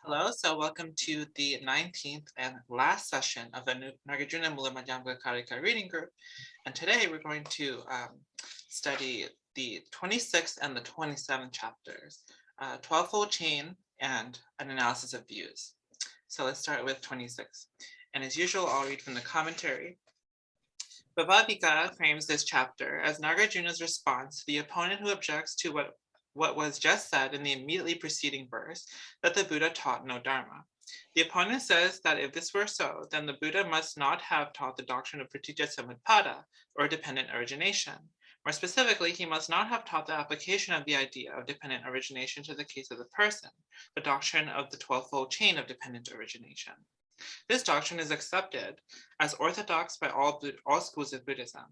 Hello, so welcome to the 19th and last session of the Nāgārjuna Mula Madhyamaka Karika reading group. And today we're going to study the 26th and the 27th chapters, 12-fold chain and an analysis of views. So let's start with 26. And as usual, I'll read from the commentary. Bhavavika frames this chapter as Nāgārjuna's response to the opponent who objects to what was just said in the immediately preceding verse, that the Buddha taught no dharma. The opponent says that if this were so, then the Buddha must not have taught the doctrine of pratitya samutpada, or dependent origination. More specifically, he must not have taught the application of the idea of dependent origination to the case of the person, the doctrine of the 12-fold chain of dependent origination. This doctrine is accepted as orthodox by all schools of Buddhism.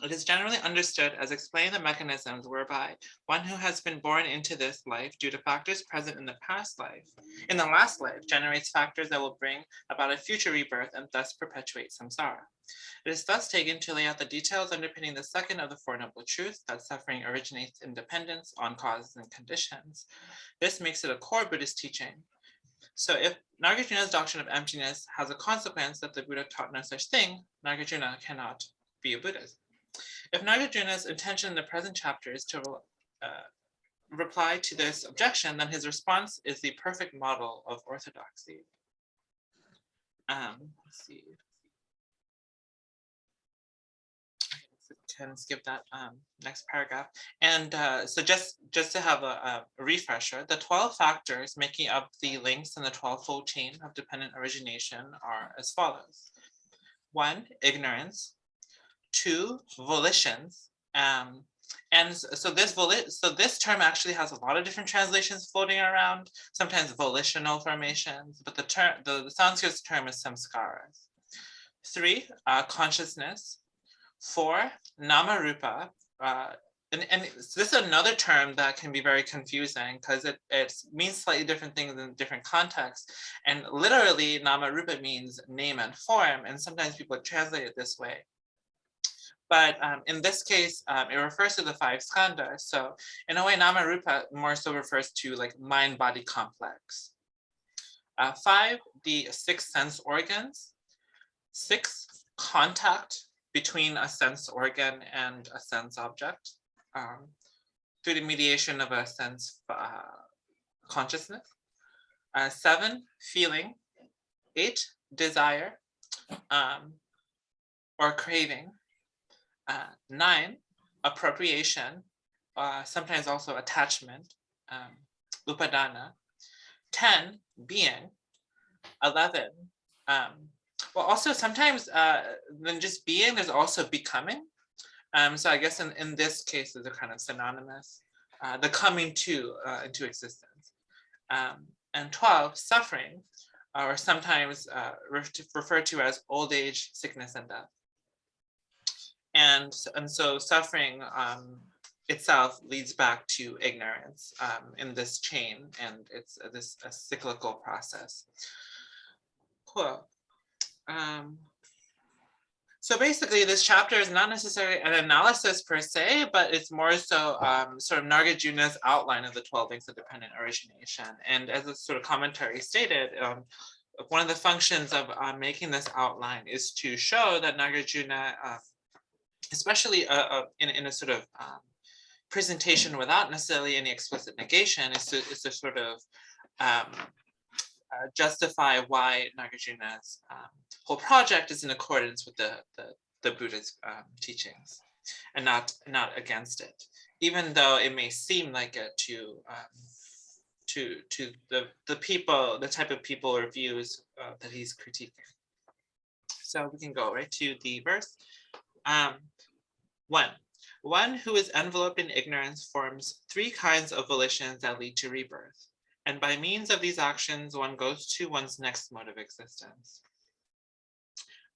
It is generally understood as explaining the mechanisms whereby one who has been born into this life due to factors present in the last life, generates factors that will bring about a future rebirth and thus perpetuate samsara. It is thus taken to lay out the details underpinning the second of the Four Noble Truths, that suffering originates in dependence on causes and conditions. This makes it a core Buddhist teaching. So if Nāgārjuna's doctrine of emptiness has a consequence that the Buddha taught no such thing, Nāgārjuna cannot be a Buddhist. If Nāgārjuna's intention in the present chapter is to reply to this objection, then his response is the perfect model of orthodoxy. Let's see. Can skip that next paragraph. And so just to have a refresher, the 12 factors making up the links in the 12-fold chain of dependent origination are as follows. 1, ignorance. 2, volitions. And so this term actually has a lot of different translations floating around, sometimes volitional formations, but the Sanskrit term is samskaras. 3, consciousness. 4, nama rupa, and this is another term that can be very confusing because it means slightly different things in different contexts. And literally, nama rupa means name and form, and sometimes people translate it this way. But in this case, it refers to the 5 skandhas. So in a way, nama rupa more so refers to like mind-body complex. 5, the 6 sense organs. 6, contact between a sense organ and a sense object through the mediation of a sense consciousness. 7, feeling. 8, desire or craving. 9, appropriation, sometimes also attachment, upadana. 10, being. 11, well, also sometimes than just being, there's also becoming. So I guess in this case, they're kind of synonymous. The coming to into existence. And 12, suffering, or sometimes referred to as old age, sickness, and death. And so suffering itself leads back to ignorance in this chain, and it's this a cyclical process. Cool. So basically, this chapter is not necessarily an analysis per se, but it's more so sort of Nāgārjuna's outline of the 12 links of dependent origination. And as a sort of commentary stated, one of the functions of making this outline is to show that Nāgārjuna, especially in a sort of presentation without necessarily any explicit negation, is to sort of justify why Nāgārjuna's whole project is in accordance with the Buddha's teachings, and not against it, even though it may seem like it to the people, the type of people or views that he's critiquing. So we can go right to the verse. 1 who is enveloped in ignorance forms 3 kinds of volitions that lead to rebirth. And by means of these actions, one goes to one's next mode of existence.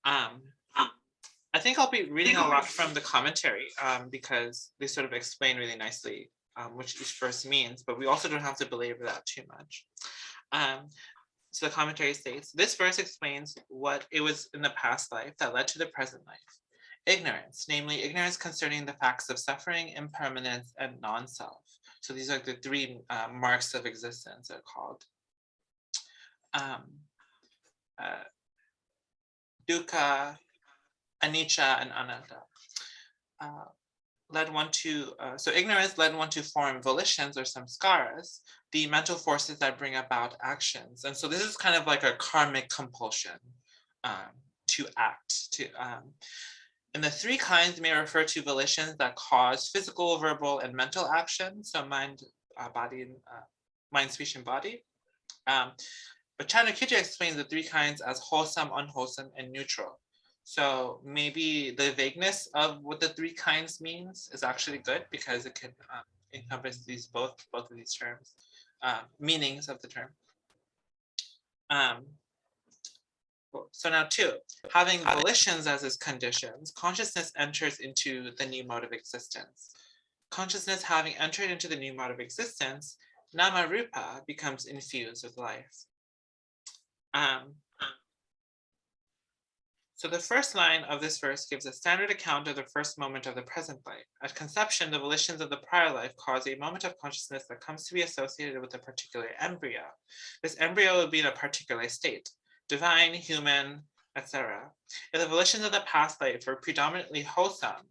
I think I'll be reading a lot from the commentary because they sort of explain really nicely which each verse means, but we also don't have to belabor that too much. So the commentary states, this verse explains what it was in the past life that led to the present life. Ignorance, namely ignorance concerning the facts of suffering, impermanence, and non-self. So these are the 3 marks of existence, they're called. dukkha, anicca, and anatta. Led one to, so ignorance led one to form volitions or samskaras, the mental forces that bring about actions. And so this is kind of like a karmic compulsion to act. And the three kinds may refer to volitions that cause physical, verbal, and mental action. So mind, mind, speech, and body. But Chanakya explains the three kinds as wholesome, unwholesome, and neutral. So maybe the vagueness of what the three kinds means is actually good because it can encompass these both of these terms, meanings of the term. So now 2, having volitions as its conditions, consciousness enters into the new mode of existence. Consciousness having entered into the new mode of existence, nama rupa becomes infused with life. So the first line of this verse gives a standard account of the first moment of the present life. At conception, the volitions of the prior life cause a moment of consciousness that comes to be associated with a particular embryo. This embryo will be in a particular state, divine, human, etc. If the volitions of the past life were predominantly wholesome,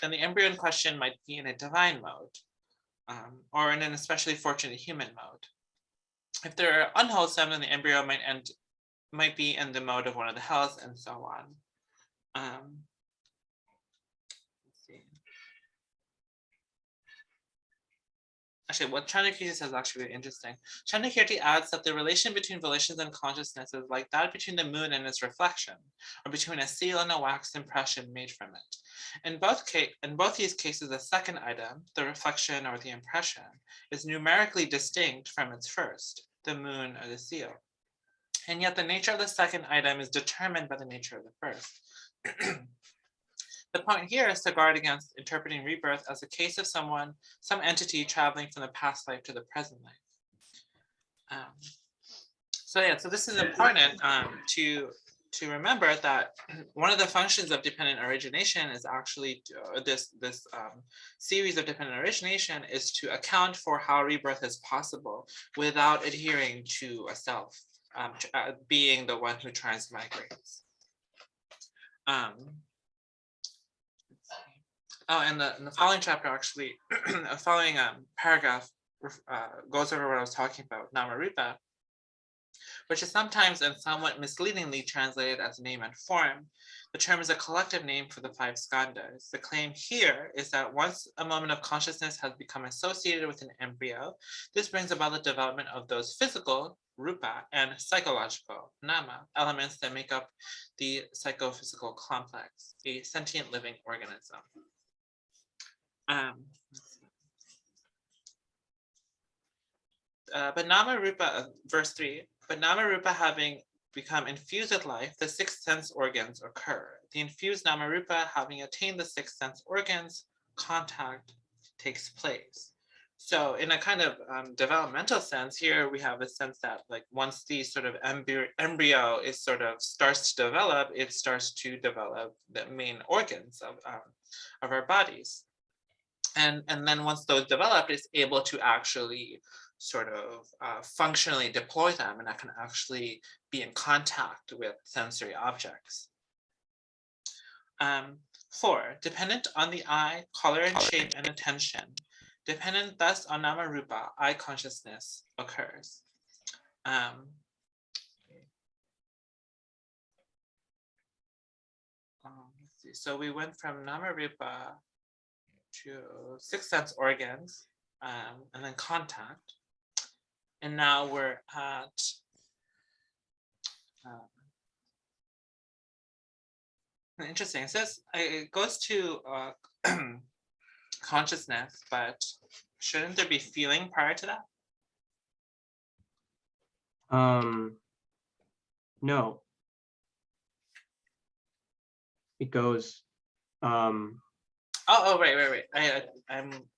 then the embryo in question might be in a divine mode, or in an especially fortunate human mode. If they're unwholesome, then the embryo might be in the mode of one of the hells, and so on. Let's see. Actually, what Chanakirti says is actually really interesting. Chanakirti adds that the relation between volitions and consciousness is like that between the moon and its reflection, or between a seal and a wax impression made from it. In both these cases, the second item, the reflection or the impression, is numerically distinct from its first, the moon or the seal. And yet the nature of the second item is determined by the nature of the first. The point here is to guard against interpreting rebirth as a case of some entity traveling from the past life to the present life. So this is important to remember that one of the functions of dependent origination is actually this series of dependent origination is to account for how rebirth is possible without adhering to a self. Being the one who transmigrates. And the following chapter actually, a following paragraph goes over what I was talking about, Namarupa, which is sometimes and somewhat misleadingly translated as name and form. The term is a collective name for the 5 skandhas. The claim here is that once a moment of consciousness has become associated with an embryo, this brings about the development of those physical, rupa, and psychological, nama, elements that make up the psychophysical complex, a sentient living organism. But nama rupa, verse 3, but nama rupa having become infused with life, the 6 sense organs occur. The infused nama rupa having attained the 6 sense organs, contact takes place. So in a kind of developmental sense, here we have a sense that like once the sort of embryo is sort of starts to develop, it starts to develop the main organs of our bodies. And then once those develop, it's able to actually sort of functionally deploy them, and that can actually be in contact with sensory objects. 4, dependent on the eye, color and shape and attention. Dependent thus on nama rupa, eye consciousness occurs. Let's see. So we went from nama rupa to 6 sense organs, and then contact. And now we're at interesting. It says it goes to consciousness, but shouldn't there be feeling prior to that? No. It goes. Oh, right. I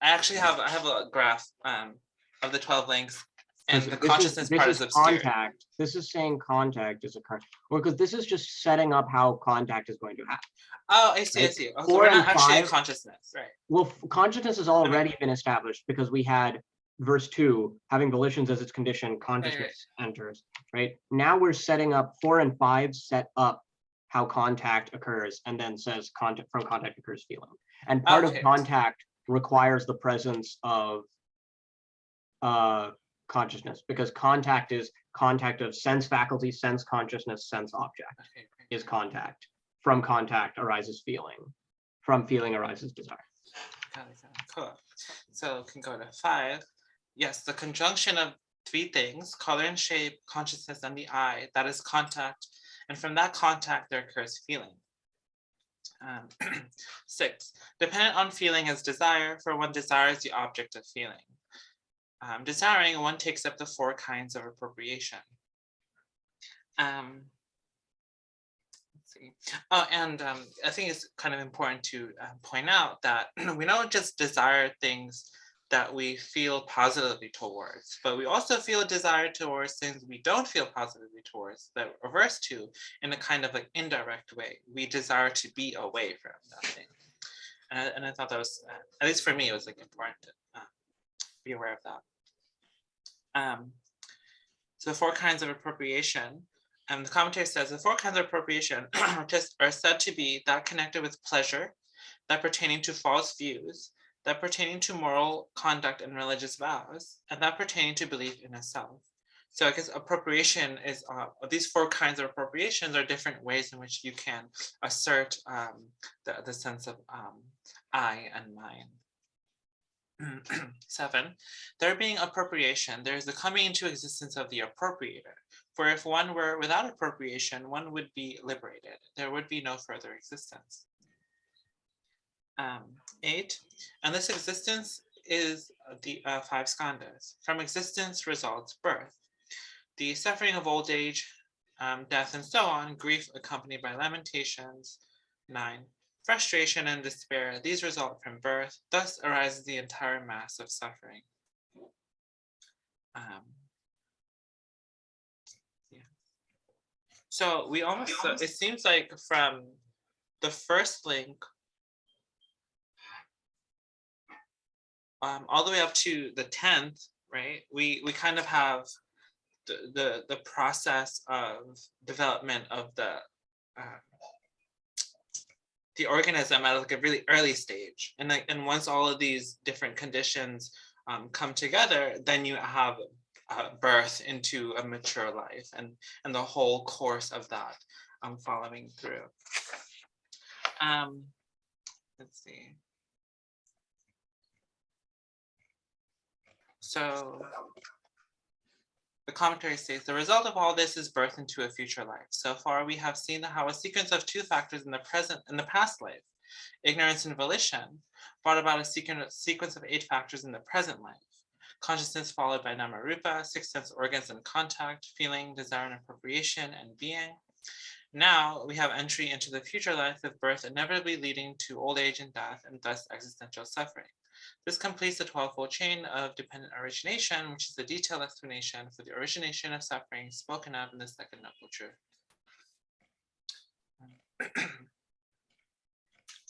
actually have a graph of the 12 links, and the consciousness part is obscured. Contact. This is saying contact is a contact, or because this is just setting up how contact is going to happen. Oh, I see. Right? I see. Okay, we're not actually in consciousness, right? Well, consciousness has already been established because we had verse 2, having volitions as its condition, consciousness enters, right? Now we're setting up 4 and 5 set up how contact occurs, and then says contact from contact occurs feeling. And part of Okay. contact requires the presence of consciousness, because contact is contact of sense faculty, sense consciousness, sense object Okay, great. is contact. From contact arises feeling. From feeling arises desire. Got it. Cool. So can go to 5. Yes, the conjunction of 3 things, color and shape, consciousness, and the eye, that is contact. And from that contact, there occurs feeling. 6, dependent on feeling is desire, for one desires the object of feeling. Desiring, one takes up the 4 kinds of appropriation. Let's see. Oh, and I think it's kind of important to point out that we don't just desire things that we feel positively towards, but we also feel a desire towards things we don't feel positively towards, that reverse to in a kind of like indirect way. We desire to be away from that thing. And I thought that was, at least for me, it was like important to be aware of that. So the 4 kinds of appropriation, and the commentary says the 4 kinds of appropriation are said to be that connected with pleasure, that pertaining to false views, that pertaining to moral conduct and religious vows, and that pertaining to belief in a self. So I guess appropriation is, these 4 kinds of appropriations are different ways in which you can assert the sense of I and mine. 7, there being appropriation, there is the coming into existence of the appropriator. For if one were without appropriation, one would be liberated. There would be no further existence. 8, and this existence is the 5 skandhas. From existence results birth. The suffering of old age, death, and so on, grief accompanied by lamentations. 9, frustration and despair, these result from birth. Thus arises the entire mass of suffering. So we almost, it seems like from the first link all the way up to the 10th, right? We kind of have the process of development of the organism at like a really early stage, and once all of these different conditions come together, then you have birth into a mature life, and the whole course of that following through. Let's see. So the commentary states, the result of all this is birth into a future life. So far, we have seen how a sequence of 2 factors in the past life, ignorance and volition, brought about a sequence of 8 factors in the present life. Consciousness followed by Nāgārjuna, 6 sense organs and contact, feeling, desire and appropriation, and being. Now we have entry into the future life with birth inevitably leading to old age and death, and thus existential suffering. This completes the 12-fold chain of dependent origination, which is the detailed explanation for the origination of suffering spoken of in the second noble truth.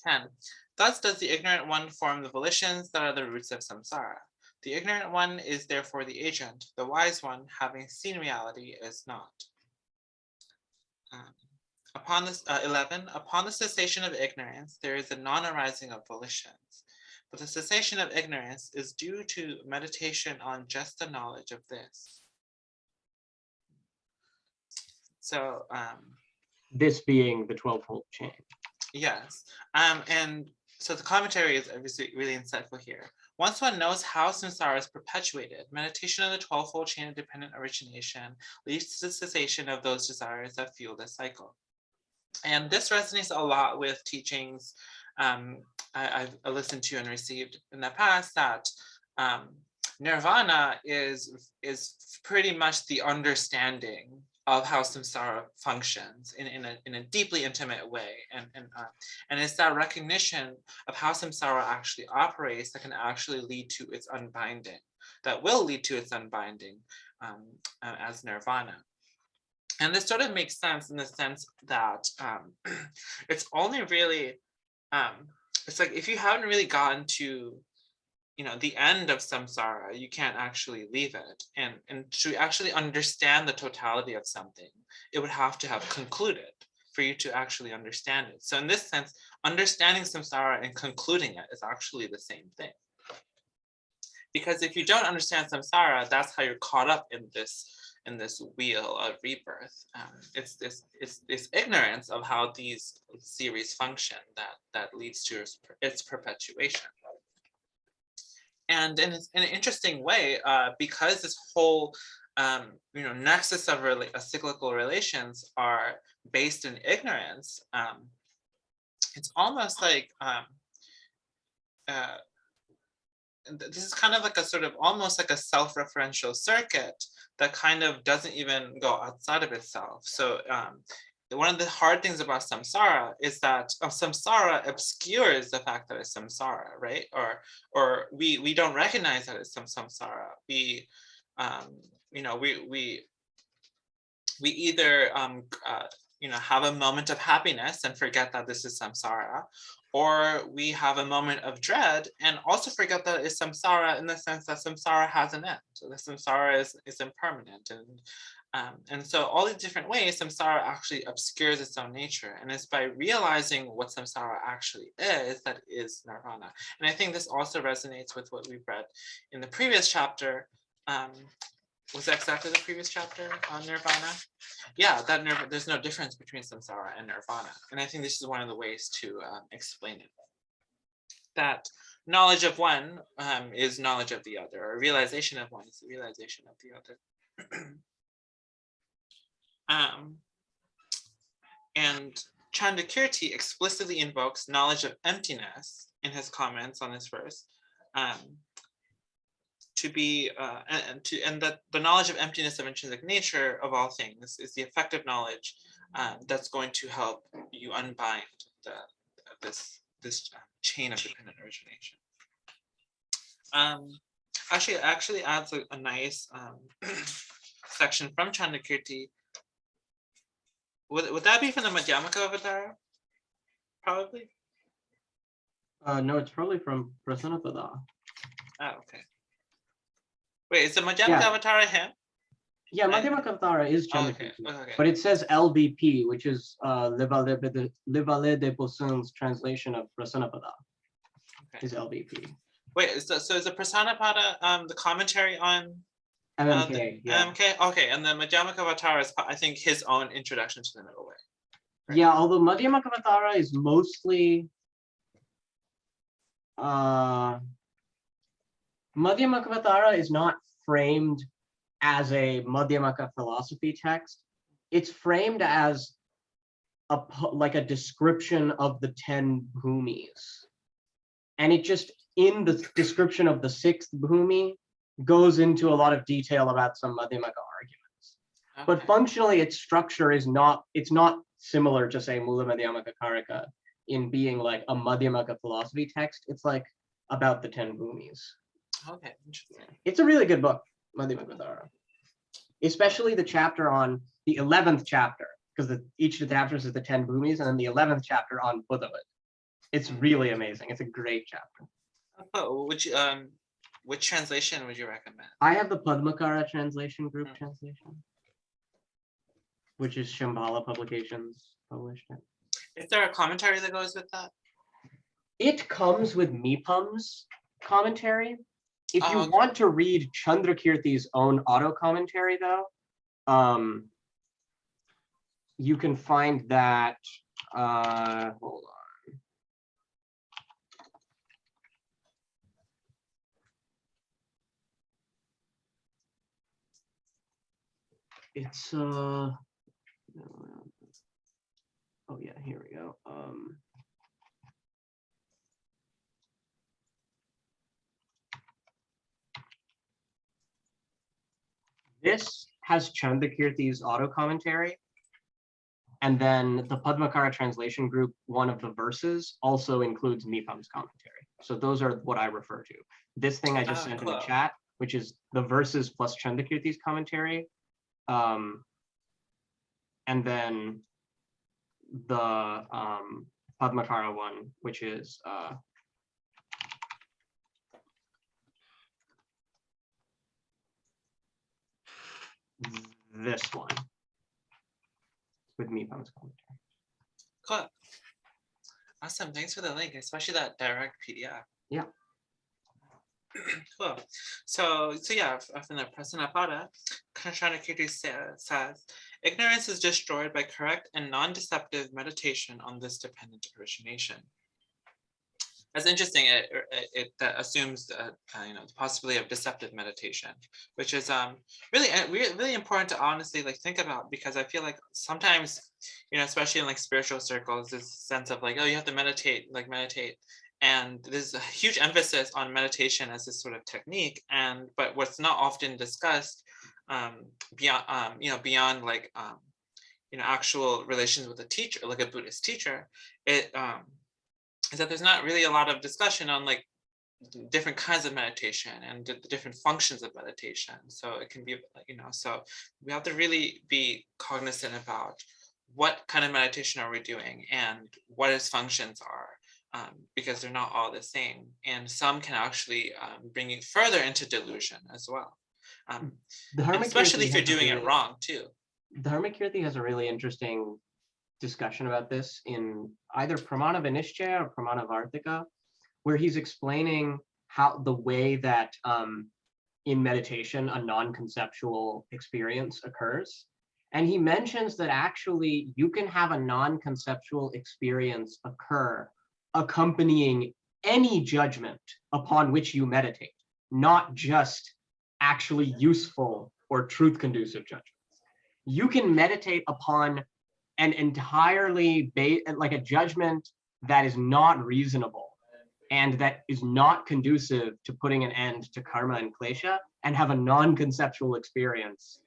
10. Thus does the ignorant one form the volitions that are the roots of samsara. The ignorant one is therefore the agent. The wise one, having seen reality, is not. 11. Upon the cessation of ignorance, there is a non-arising of volitions. But the cessation of ignorance is due to meditation on just the knowledge of this. So this being the 12-fold chain. Yes. And so the commentary is obviously really insightful here. Once one knows how samsara is perpetuated, meditation on the 12-fold chain of dependent origination leads to the cessation of those desires that fuel the cycle. And this resonates a lot with teachings I've listened to and received in the past, that nirvana is pretty much the understanding of how samsara functions in a deeply intimate way, and it's that recognition of how samsara actually operates that can actually lead to its unbinding, that will lead to its unbinding as nirvana. And this sort of makes sense in the sense that it's only really, it's like if you haven't really gotten to the end of samsara, you can't actually leave it. And to actually understand the totality of something, it would have to have concluded for you to actually understand it. So in this sense, understanding samsara and concluding it is actually the same thing. Because if you don't understand samsara, that's how you're caught up in this wheel of rebirth. It's this ignorance of how these series function that leads to its perpetuation. And in an interesting way, because this whole nexus of cyclical relations are based in ignorance, it's almost like this is kind of like a sort of almost like a self-referential circuit that kind of doesn't even go outside of itself. So one of the hard things about samsara is that samsara obscures the fact that it's samsara, right? Or we don't recognize that it's samsara. We either have a moment of happiness and forget that this is samsara, or we have a moment of dread and also forget that it's samsara in the sense that samsara has an end. So the samsara is impermanent. And so all these different ways, samsara actually obscures its own nature. And it's by realizing what samsara actually is that is nirvana. And I think this also resonates with what we read in the previous chapter. Was that exactly the previous chapter on nirvana? Yeah, there's no difference between samsara and nirvana. And I think this is one of the ways to explain it. That knowledge of one is knowledge of the other, or realization of one is the realization of the other. And Chandrakirti explicitly invokes knowledge of emptiness in his comments on this verse, to be and that the knowledge of emptiness of intrinsic nature of all things is the effective knowledge that's going to help you unbind this chain of dependent origination. Actually adds a nice section from Chandrakirti. Would that be from the Madhyamaka Avatara? Probably. No, it's probably from Prasanapada. Oh, okay. Wait, is the Madhyamaka Avatara him? Yeah, Madhyamaka Avatara is Chandrakirti. Okay. But it says LVP, which is Livale de Posun's translation of Prasanapada. Okay. Is LVP. Wait, so is the Prasanapada the commentary on MMK? MMK? Okay, and the Madhyamaka Avatara is, I think, his own introduction to the middle way. Right? Yeah, although Madhyamaka Avatara is mostly Madhyamaka Avatara is not framed as a Madhyamaka philosophy text. It's framed as like a description of the 10 bhumis. And it just, in the description of the 6th bhumi, goes into a lot of detail about some Madhyamaka arguments. Okay. But functionally, its structure is not, it's not similar to, say, Mula Madhyamaka Karika in being like a Madhyamaka philosophy text. It's like about the 10 bhumis. Okay, interesting. It's a really good book, Madhyamaka Avatara. Especially the chapter on the 11th chapter, because each of the chapters is the 10 bhumis, and then the 11th chapter on Buddhahood. It's really amazing. It's a great chapter. Oh, which translation would you recommend? I have the Padmakara translation group translation, which is Shambhala Publications published it. Is there a commentary that goes with that? It comes with Mipam's commentary. If you want to read Chandrakirti's own auto commentary, though, you can find that. Hold on. It's oh yeah, here we go. This has Chandrakirti's auto commentary, and then the Padmakara translation group, one of the verses also includes Mipam's commentary. So those are what I refer to. This thing I just sent in the chat, which is the verses plus Chandrakirti's commentary, and then the Padmakara one, which is this one with Mipang's commentary. Cool. Awesome. Thanks for the link, especially that direct PDF. Yeah. Cool. So yeah, from the Prasanapada, Kanchanakirti says, ignorance is destroyed by correct and non-deceptive meditation on this dependent origination. That's interesting. It assumes the possibility of deceptive meditation, which is really important to honestly think about, because I feel like sometimes, especially in spiritual circles, this sense of you have to meditate, and there's a huge emphasis on meditation as this sort of technique, but what's not often discussed beyond actual relations with a teacher, like a Buddhist teacher, is that there's not really a lot of discussion on different kinds of meditation and the different functions of meditation. So it can be, so we have to really be cognizant about what kind of meditation are we doing and what its functions are, because they're not all the same. And some can actually bring you further into delusion as well. Especially if you're doing it wrong too. Dharmakirti has a really interesting discussion about this in either Pramana Vinishchaya or Pramana Vartika, where he's explaining how the way that in meditation a non-conceptual experience occurs. And he mentions that actually you can have a non-conceptual experience occur accompanying any judgment upon which you meditate, not just actually useful or truth-conducive judgments. You can meditate upon an entirely a judgment that is not reasonable and that is not conducive to putting an end to karma and klesha, and have a non-conceptual experience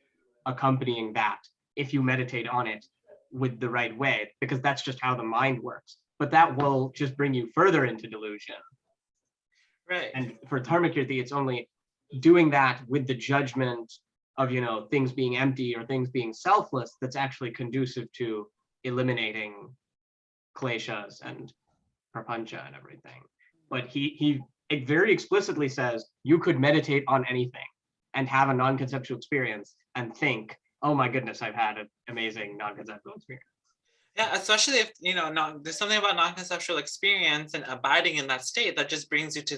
accompanying that if you meditate on it with the right way, because that's just how the mind works. But that will just bring you further into delusion. Right. And for Dharmakirti, it's only doing that with the judgment of things being empty or things being selfless that's actually conducive to eliminating kleshas and prapancha and everything. But he very explicitly says you could meditate on anything and have a non-conceptual experience and think, oh my goodness, I've had an amazing non-conceptual experience. Yeah, especially if there's something about non-conceptual experience and abiding in that state that just brings you to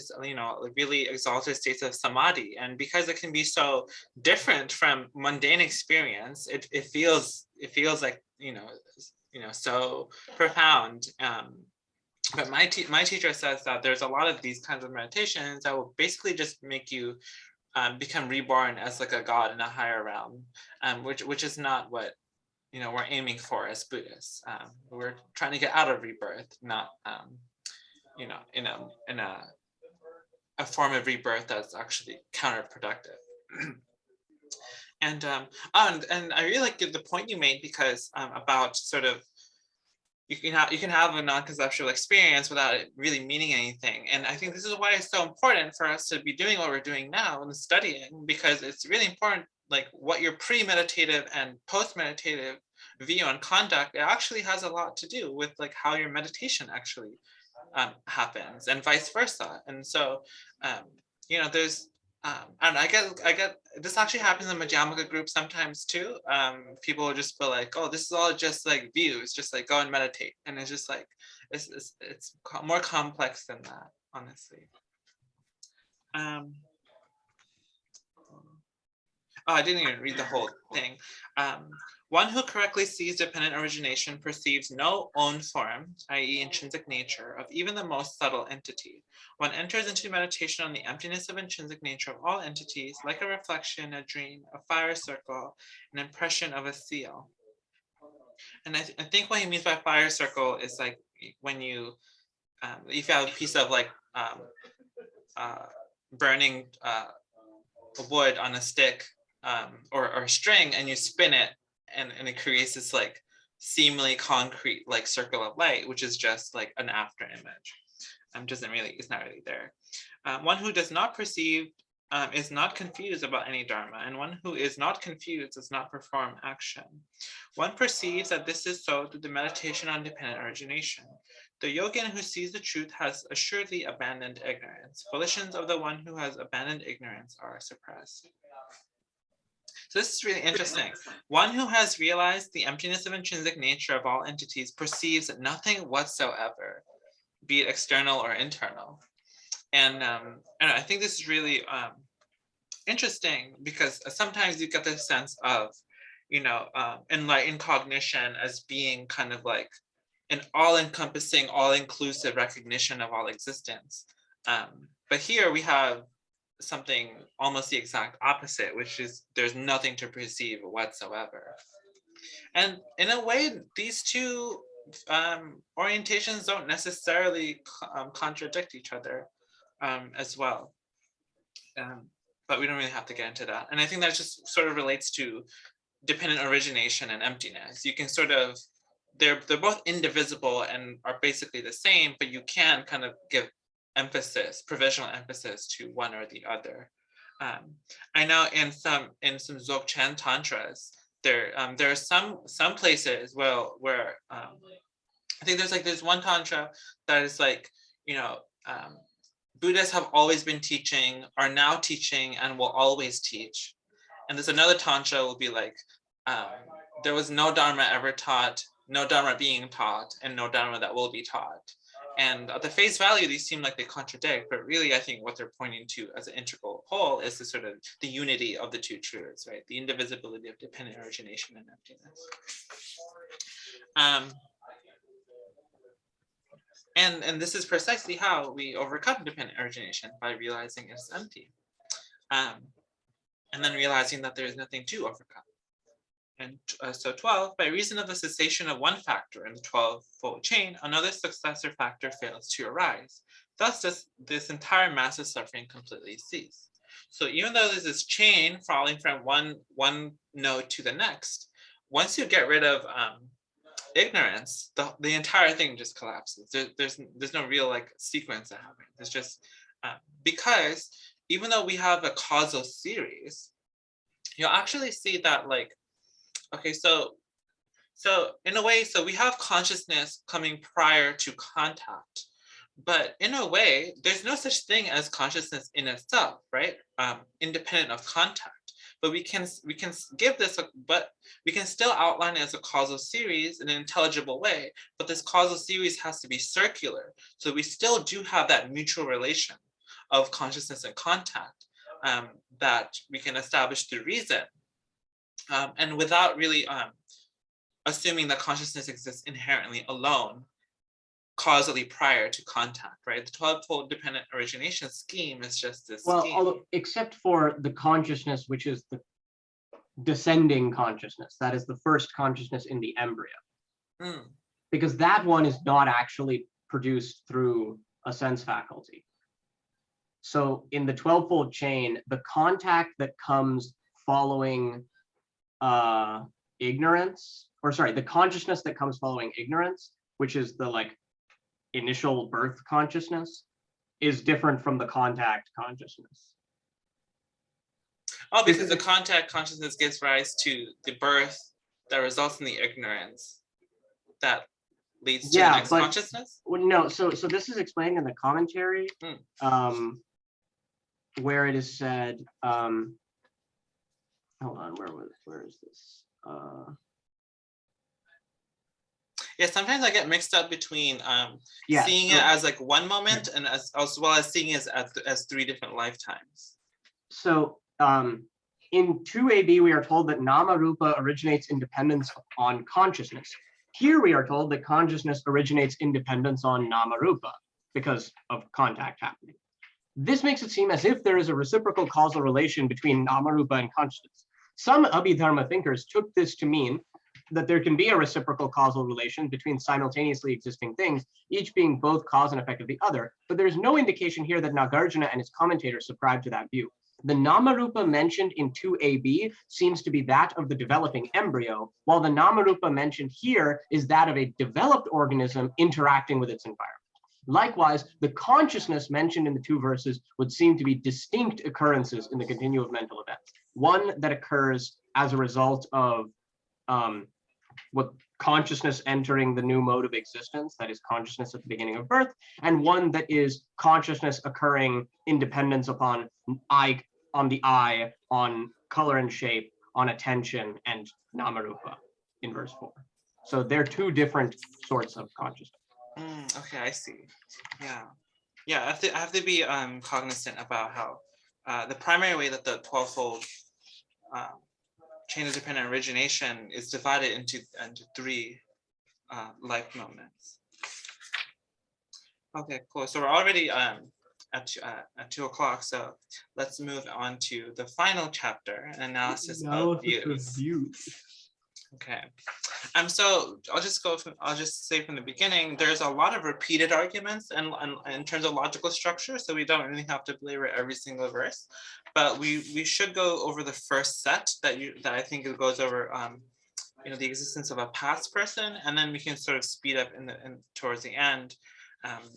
really exalted states of samadhi. And because it can be so different from mundane experience, it feels like so profound. But my teacher says that there's a lot of these kinds of meditations that will basically just make you become reborn as a god in a higher realm, which is not what we're aiming for as Buddhists. We're trying to get out of rebirth, not in a form of rebirth that's actually counterproductive. And I really like the point you made, because about sort of you can have a non-conceptual experience without it really meaning anything. And I think this is why it's so important for us to be doing what we're doing now and studying, because it's really important, what your pre-meditative and post-meditative view on conduct, it actually has a lot to do with how your meditation actually happens, and vice versa. And so there's and I get this actually happens in Madhyamaka groups sometimes too. People will just be like, oh, this is all just views, just go and meditate. And it's just it's more complex than that, honestly. Oh, I didn't even read the whole thing. One who correctly sees dependent origination perceives no own form, i.e. intrinsic nature, of even the most subtle entity. One enters into meditation on the emptiness of intrinsic nature of all entities, like a reflection, a dream, a fire circle, an impression of a seal. And I think what he means by fire circle is when you, if you have a piece of burning wood on a stick, or a string, and you spin it, and it creates this seemingly concrete circle of light, which is just an after image. It's not really there. One who does not perceive is not confused about any dharma, and one who is not confused does not perform action. One perceives that this is so through the meditation on dependent origination. The yogin who sees the truth has assuredly abandoned ignorance. Volitions of the one who has abandoned ignorance are suppressed. So this is really interesting. One who has realized the emptiness of intrinsic nature of all entities perceives nothing whatsoever, be it external or internal. And I think this is really interesting because sometimes you get the sense of, enlightened cognition as being kind of like an all-encompassing, all-inclusive recognition of all existence. But here we have something almost the exact opposite, which is there's nothing to perceive whatsoever. And in a way, these two orientations don't necessarily contradict each other as well. But we don't really have to get into that. And I think that just sort of relates to dependent origination and emptiness. You can sort of, they're both indivisible and are basically the same, but you can kind of give emphasis, provisional emphasis to one or the other. I know in some Dzogchen tantras, there are some places where I think there's one tantra that is like, Buddhists have always been teaching, are now teaching, and will always teach. And there's another tantra will be like, there was no dharma ever taught, no dharma being taught, and no dharma that will be taught. And at the face value, these seem like they contradict, but really I think what they're pointing to as an integral whole is the sort of the unity of the two truths, right? The indivisibility of dependent origination and emptiness. And this is precisely how we overcome dependent origination, by realizing it's empty. And then realizing that there is nothing to overcome. And so 12, by reason of the cessation of one factor in the 12-fold chain, another successor factor fails to arise. Thus does this entire mass of suffering completely cease. So even though there's this chain falling from one node to the next, once you get rid of ignorance, the entire thing just collapses. There's no real like sequence that happens. It's just because even though we have a causal series, you'll actually see that like, okay, so in a way, so we have consciousness coming prior to contact, but in a way, there's no such thing as consciousness in itself, right? Independent of contact. But we can give this, but we can still outline it as a causal series in an intelligible way. But this causal series has to be circular, so we still do have that mutual relation of consciousness and contact that we can establish through reason, and without really assuming that consciousness exists inherently alone, causally prior to contact, right? The 12-fold dependent origination scheme is just this scheme. Although, except for the consciousness, which is the descending consciousness, that is the first consciousness in the embryo. Because that one is not actually produced through a sense faculty. So in the 12-fold chain, the contact that comes following ignorance, or sorry, the consciousness that comes following ignorance, which is the like initial birth consciousness, is different from the contact consciousness. Oh, because the contact consciousness gives rise to the birth that results in the ignorance that leads to the next consciousness? Well, no, so this is explained in the commentary, where it is said, hold on, where is this? Yeah, sometimes I get mixed up between seeing it as like one moment and as well as seeing it as three different lifetimes. So in 2AB, we are told that Nama Rupa originates independence on consciousness. Here we are told that consciousness originates independence on Nama Rupa because of contact happening. This makes it seem as if there is a reciprocal causal relation between Nama Rupa and consciousness. Some Abhidharma thinkers took this to mean that there can be a reciprocal causal relation between simultaneously existing things, each being both cause and effect of the other, but there's no indication here that Nāgārjuna and his commentators subscribe to that view. The Namarupa mentioned in 2AB seems to be that of the developing embryo, while the Namarupa mentioned here is that of a developed organism interacting with its environment. Likewise, the consciousness mentioned in the two verses would seem to be distinct occurrences in the continuum of mental events. One that occurs as a result of what consciousness entering the new mode of existence, that is consciousness at the beginning of birth, and one that is consciousness occurring in dependence upon the eye, on color and shape, on attention and namarupa in verse 4. So they're two different sorts of consciousness. Okay, I see. Yeah. Yeah, I have to be cognizant about how the primary way that the 12-fold chain of dependent origination is divided into three life moments. Okay, cool. So we're already at 2 o'clock. So let's move on to the final chapter, an analysis of views. Okay. So I'll just say from the beginning, there's a lot of repeated arguments and in terms of logical structure, so we don't really have to belabor every single verse, but we should go over the first set that I think it goes over the existence of a past person, and then we can sort of speed up towards the end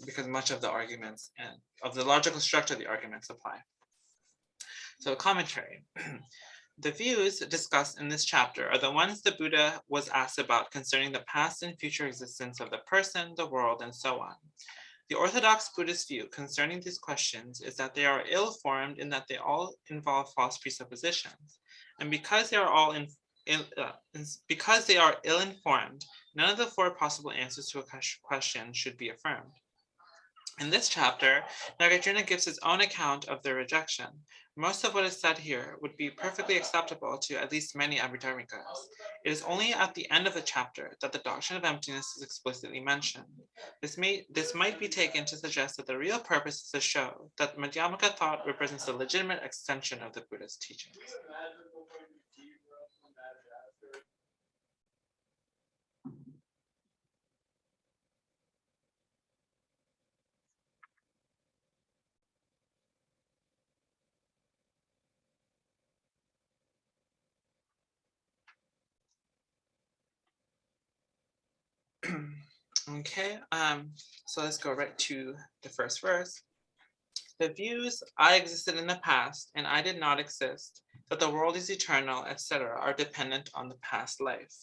because much of the arguments and of the logical structure of the arguments apply. So commentary. The views discussed in this chapter are the ones the Buddha was asked about concerning the past and future existence of the person, the world, and so on. The Orthodox Buddhist view concerning these questions is that they are ill-formed in that they all involve false presuppositions. And because they are ill-informed, none of the 4 possible answers to a question should be affirmed. In this chapter, Nāgārjuna gives his own account of their rejection. Most of what is said here would be perfectly acceptable to at least many Abhidharmikas. It is only at the end of the chapter that the doctrine of emptiness is explicitly mentioned. This might be taken to suggest that the real purpose is to show that Madhyamaka thought represents a legitimate extension of the Buddha's teachings. Okay, so let's go right to the first verse. The views I existed in the past and I did not exist, that the world is eternal, etc., are dependent on the past life.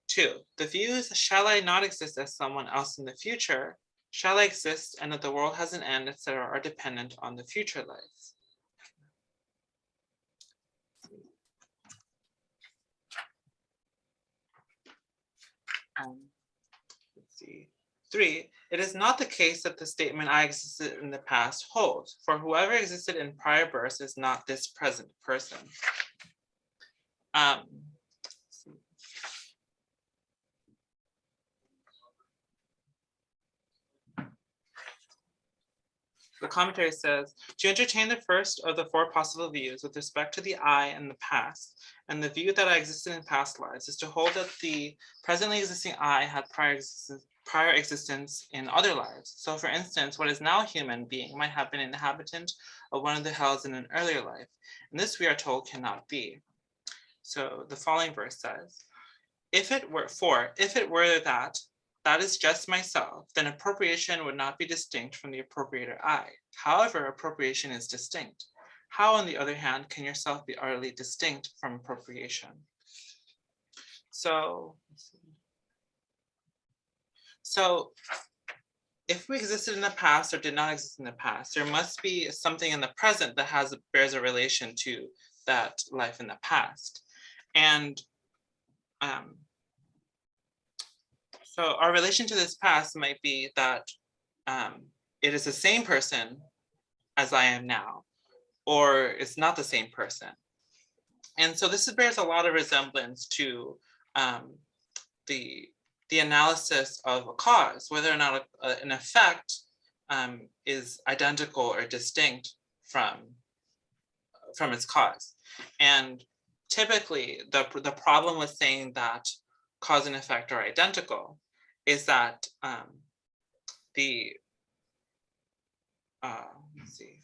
2, the views shall I not exist as someone else in the future, shall I exist and that the world has an end, etc., are dependent on the future life. Let's see. 3, it is not the case that the statement I existed in the past holds, for whoever existed in prior births is not this present person. The commentary says, to entertain the first of the 4 possible views with respect to the I and the past, and the view that I existed in past lives, is to hold that the presently existing I had prior existence in other lives. So for instance, what is now a human being might have been an inhabitant of one of the hells in an earlier life. And this, we are told, cannot be. So the following verse says, if it were that is just myself, then appropriation would not be distinct from the appropriator I. However, appropriation is distinct. How, on the other hand, can yourself be utterly distinct from appropriation? So if we existed in the past or did not exist in the past, there must be something in the present that bears a relation to that life in the past. And so our relation to this past might be that it is the same person as I am now, or it's not the same person. And so this bears a lot of resemblance to the analysis of a cause, whether or not an effect is identical or distinct from its cause. And typically, the problem with saying that cause and effect are identical is that let's see.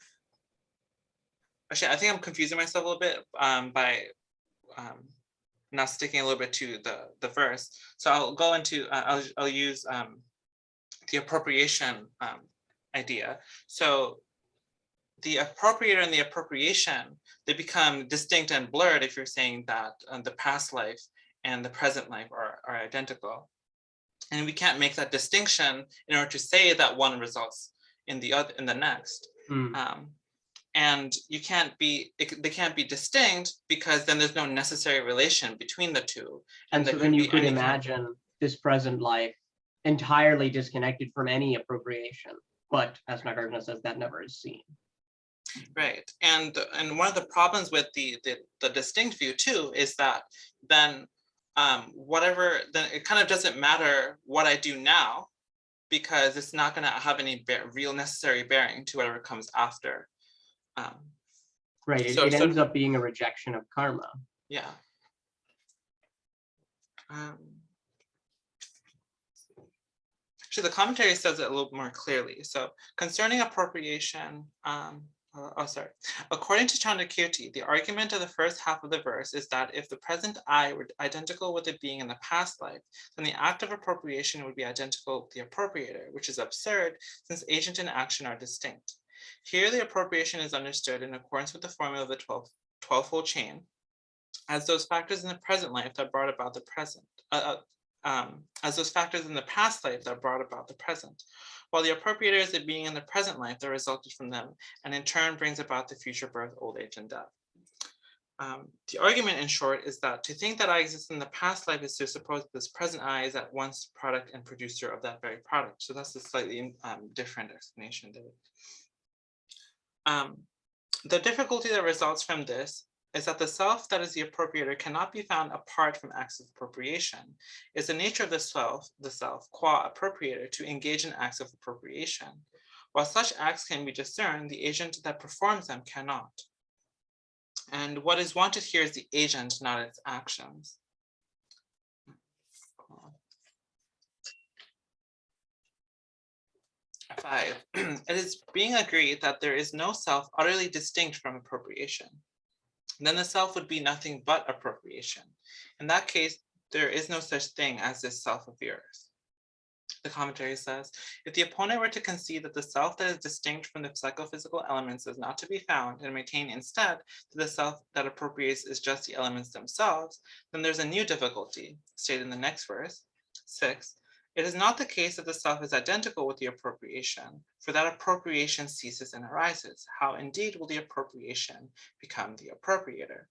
Actually, I think I'm confusing myself a little bit by not sticking a little bit to the verse. So I'll go into, I'll use the appropriation idea. So the appropriator and the appropriation, they become distinct and blurred if you're saying that the past life and the present life are identical. And we can't make that distinction in order to say that one results in the next. And you can't be, they can't be distinct because then there's no necessary relation between the two. And so then you could imagine this present life entirely disconnected from any appropriation. But as Nāgārjuna says, that never is seen. Right. And one of the problems with the distinct view too is that then then it kind of doesn't matter what I do now, because it's not going to have any real necessary bearing to whatever comes after. Right. It ends up being a rejection of karma. Yeah. Actually, the commentary says it a little more clearly. So concerning appropriation, according to Chandrakirti, the argument of the first half of the verse is that if the present I were identical with it being in the past life, then the act of appropriation would be identical with the appropriator, which is absurd since agent and action are distinct. Here, the appropriation is understood in accordance with the formula of the 12-fold chain, as those factors in the present life that brought about the present, as those factors in the past life that brought about the present, while the appropriator is it being in the present life that resulted from them, and in turn brings about the future birth, old age, and death. The argument, in short, is that to think that I exist in the past life is to suppose that this present I is at once product and producer of that very product. So that's a slightly different explanation. The difficulty that results from this is that the self that is the appropriator cannot be found apart from acts of appropriation. It's the nature of the self, qua appropriator, to engage in acts of appropriation. While such acts can be discerned, the agent that performs them cannot. And what is wanted here is the agent, not its actions. 5. It is being agreed that there is no self utterly distinct from appropriation. Then the self would be nothing but appropriation. In that case, there is no such thing as this self of yours. The commentary says, if the opponent were to concede that the self that is distinct from the psychophysical elements is not to be found and maintain instead that the self that appropriates is just the elements themselves, then there's a new difficulty, stated in the next verse, 6. It is not the case that the self is identical with the appropriation, for that appropriation ceases and arises. How indeed will the appropriation become the appropriator?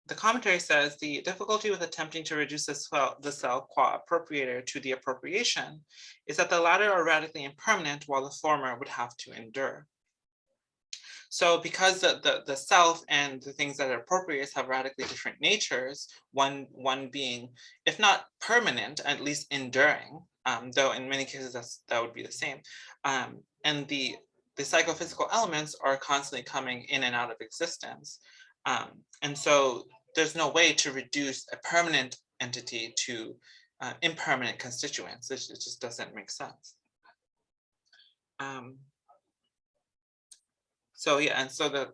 The commentary says the difficulty with attempting to reduce the self qua appropriator to the appropriation is that the latter are radically impermanent while the former would have to endure. So because the self and the things that are appropriates have radically different natures, one being, if not permanent, at least enduring, though in many cases that would be the same, and the psychophysical elements are constantly coming in and out of existence. And so there's no way to reduce a permanent entity to impermanent constituents. It just doesn't make sense. So yeah, and so the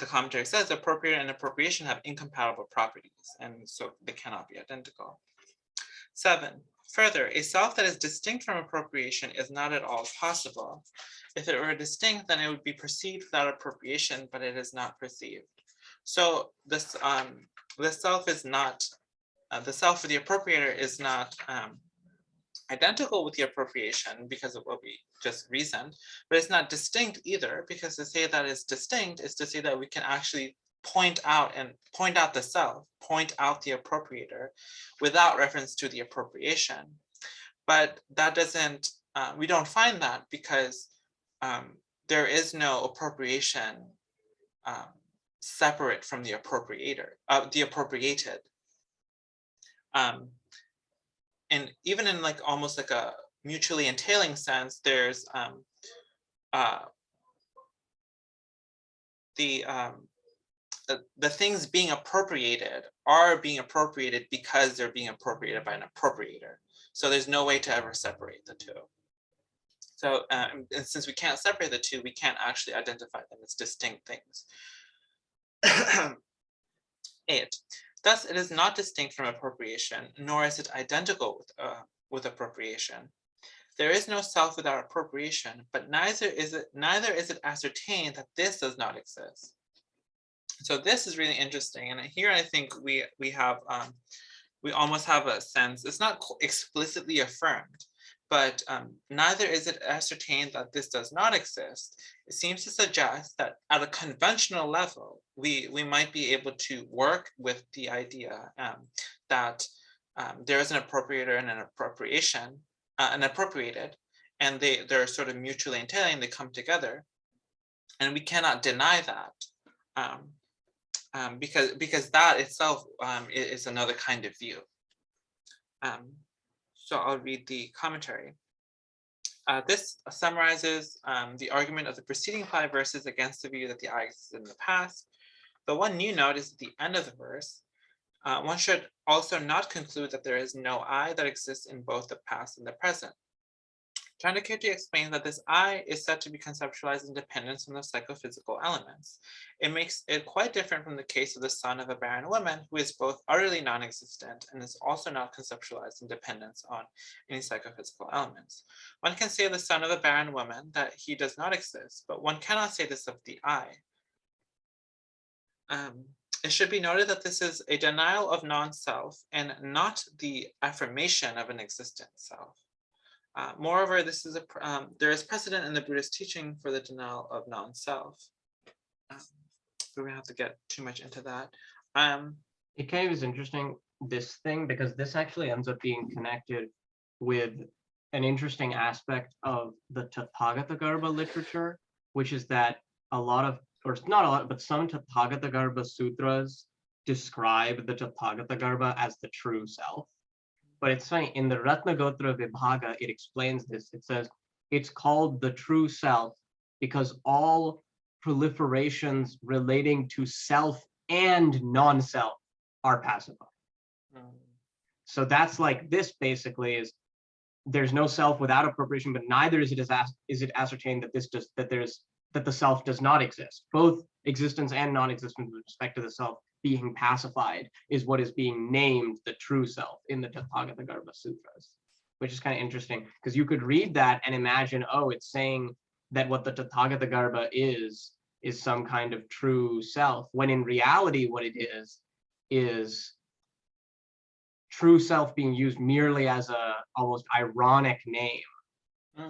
commentary says appropriator and appropriation have incompatible properties, and so they cannot be identical. 7. Further, a self that is distinct from appropriation is not at all possible. If it were distinct, then it would be perceived without appropriation, but it is not perceived. So this the self is not the self of the appropriator is not identical with the appropriation because it will be just reasoned, but it's not distinct either, because to say that it's distinct is to say that we can actually point out the self, point out the appropriator without reference to the appropriation. But that doesn't, we don't find that because there is no appropriation separate from the appropriator, the appropriated. And even in like almost like a mutually entailing sense, there's the things being appropriated are being appropriated because they're being appropriated by an appropriator. So there's no way to ever separate the two. So and since we can't separate the two, we can't actually identify them as distinct things. 8. Thus, it is not distinct from appropriation, nor is it identical with appropriation. There is no self without appropriation, but neither is it ascertained that this does not exist. So this is really interesting, and here I think we almost have a sense. It's not explicitly affirmed, but neither is it ascertained that this does not exist. It seems to suggest that at a conventional level, we might be able to work with the idea that there is an appropriator and an appropriation, an appropriated, and they're sort of mutually entailing, they come together. And we cannot deny that because that itself is another kind of view. So I'll read the commentary. This summarizes the argument of the preceding 5 verses against the view that the I existed in the past. The one new note is at the end of the verse. One should also not conclude that there is no I that exists in both the past and the present. Chandrakirti explains that this I is said to be conceptualized in dependence on the psychophysical elements. It makes it quite different from the case of the son of a barren woman, who is both utterly non-existent and is also not conceptualized in dependence on any psychophysical elements. One can say of the son of a barren woman that he does not exist, but one cannot say this of the I. It should be noted that this is a denial of non-self and not the affirmation of an existent self. Moreover, this is there is precedent in the Buddhist teaching for the denial of non-self. We don't have to get too much into that. It kind of is interesting, this thing, because this actually ends up being connected with an interesting aspect of the Tathagatagarbha literature, which is that a lot of, or not a lot, but some Tathagatagarbha sutras describe the Tathagatagarbha as the true self. But it's funny, in the Ratnagotra Vibhaga, it explains this. It says it's called the true self because all proliferations relating to self and non-self are pacified. So that's like, this basically is, there's no self without appropriation, but neither is it ascertained that the self does not exist. Both existence and non-existence with respect to the self being pacified is what is being named the true self in the Tathagatagarbha Sutras, which is kind of interesting because you could read that and imagine, oh, it's saying that what the Tathagatagarbha is some kind of true self, when in reality what it is true self being used merely as a almost ironic name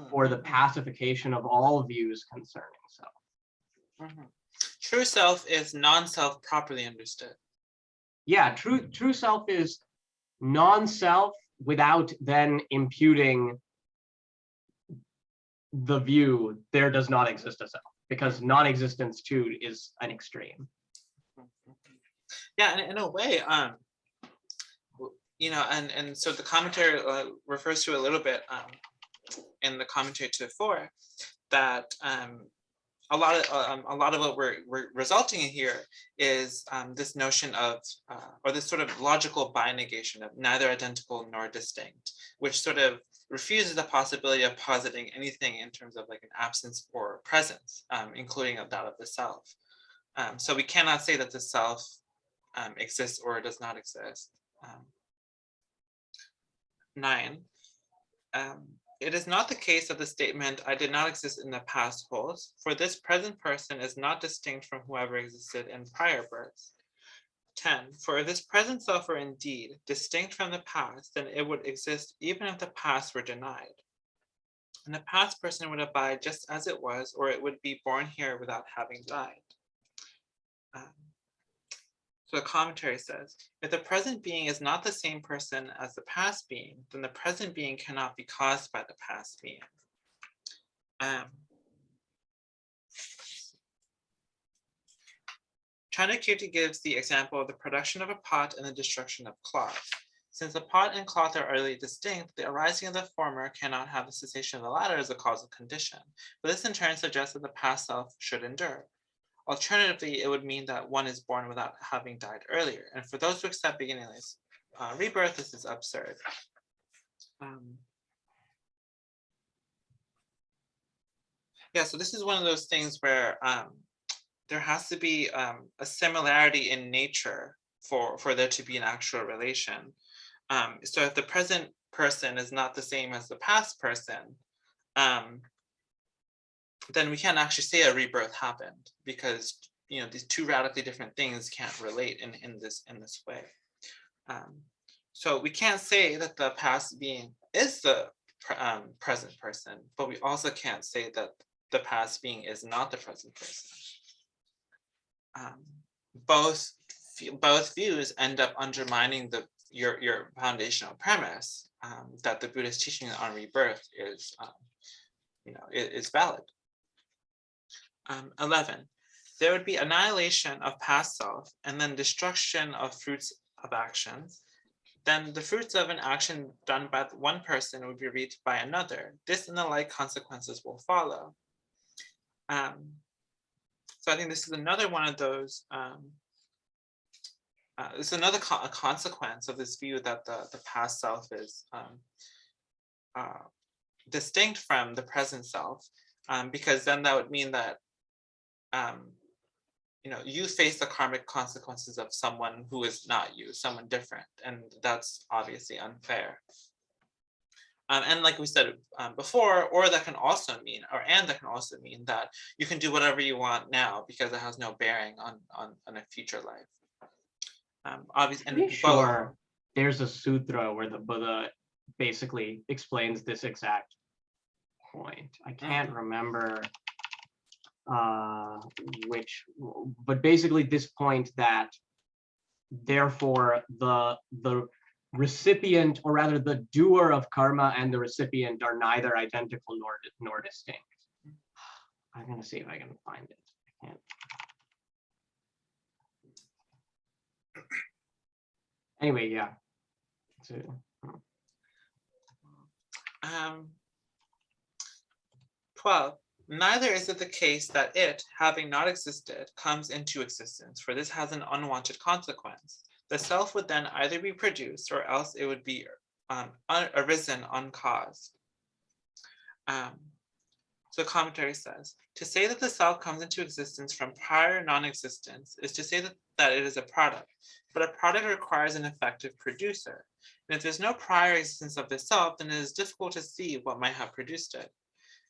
for the pacification of all views concerning self. True self is non-self properly understood. Yeah, true self is non-self without then imputing the view there does not exist a self, because non-existence too is an extreme. Yeah, and in a way, you know, and so the commentary refers to a little bit in the commentary to 4 that a lot of what we're resulting in here is this notion of or this sort of logical bi-negation of neither identical nor distinct, which sort of refuses the possibility of positing anything in terms of like an absence or presence, including that of the self. So we cannot say that the self exists or does not exist. 9. It is not the case that the statement, I did not exist in the past holds, for this present person is not distinct from whoever existed in prior births. 10. For if this present self were indeed distinct from the past, then it would exist even if the past were denied. And the past person would abide just as it was, or it would be born here without having died. So the commentary says, if the present being is not the same person as the past being, then the present being cannot be caused by the past being. Chandrakirti gives the example of the production of a pot and the destruction of cloth. Since the pot and cloth are utterly distinct, the arising of the former cannot have the cessation of the latter as a causal condition. But this in turn suggests that the past self should endure. Alternatively, it would mean that one is born without having died earlier. And for those who accept beginningless rebirth, this is absurd. Yeah, so this is one of those things where there has to be a similarity in nature for there to be an actual relation. So if the present person is not the same as the past person, then we can't actually say a rebirth happened, because you know these two radically different things can't relate in this way. So we can't say that the past being is the present person, but we also can't say that the past being is not the present person. Both views end up undermining your foundational premise that the Buddhist teaching on rebirth is is valid. 11. There would be annihilation of past self and then destruction of fruits of actions. Then the fruits of an action done by one person would be reaped by another. This and the like consequences will follow. So I think this is another one of those, it's another consequence of this view that the past self is distinct from the present self, because then that would mean that you face the karmic consequences of someone who is not you, someone different, and that's obviously unfair. And like we said before, or that can also mean, that can also mean that you can do whatever you want now because it has no bearing on a future life. Obviously, and sure, there's a sutra where the Buddha basically explains this exact point. I can't remember which, but basically this point that therefore the recipient, or rather the doer of karma and the recipient, are neither identical nor distinct. I'm gonna see if I can find it. I can't. Anyway, yeah. So, 12. Neither is it the case that it, having not existed, comes into existence, for this has an unwanted consequence. The self would then either be produced, or else it would be arisen uncaused. So the commentary says, to say that the self comes into existence from prior non-existence is to say that it is a product, but a product requires an effective producer. And if there's no prior existence of the self, then it is difficult to see what might have produced it.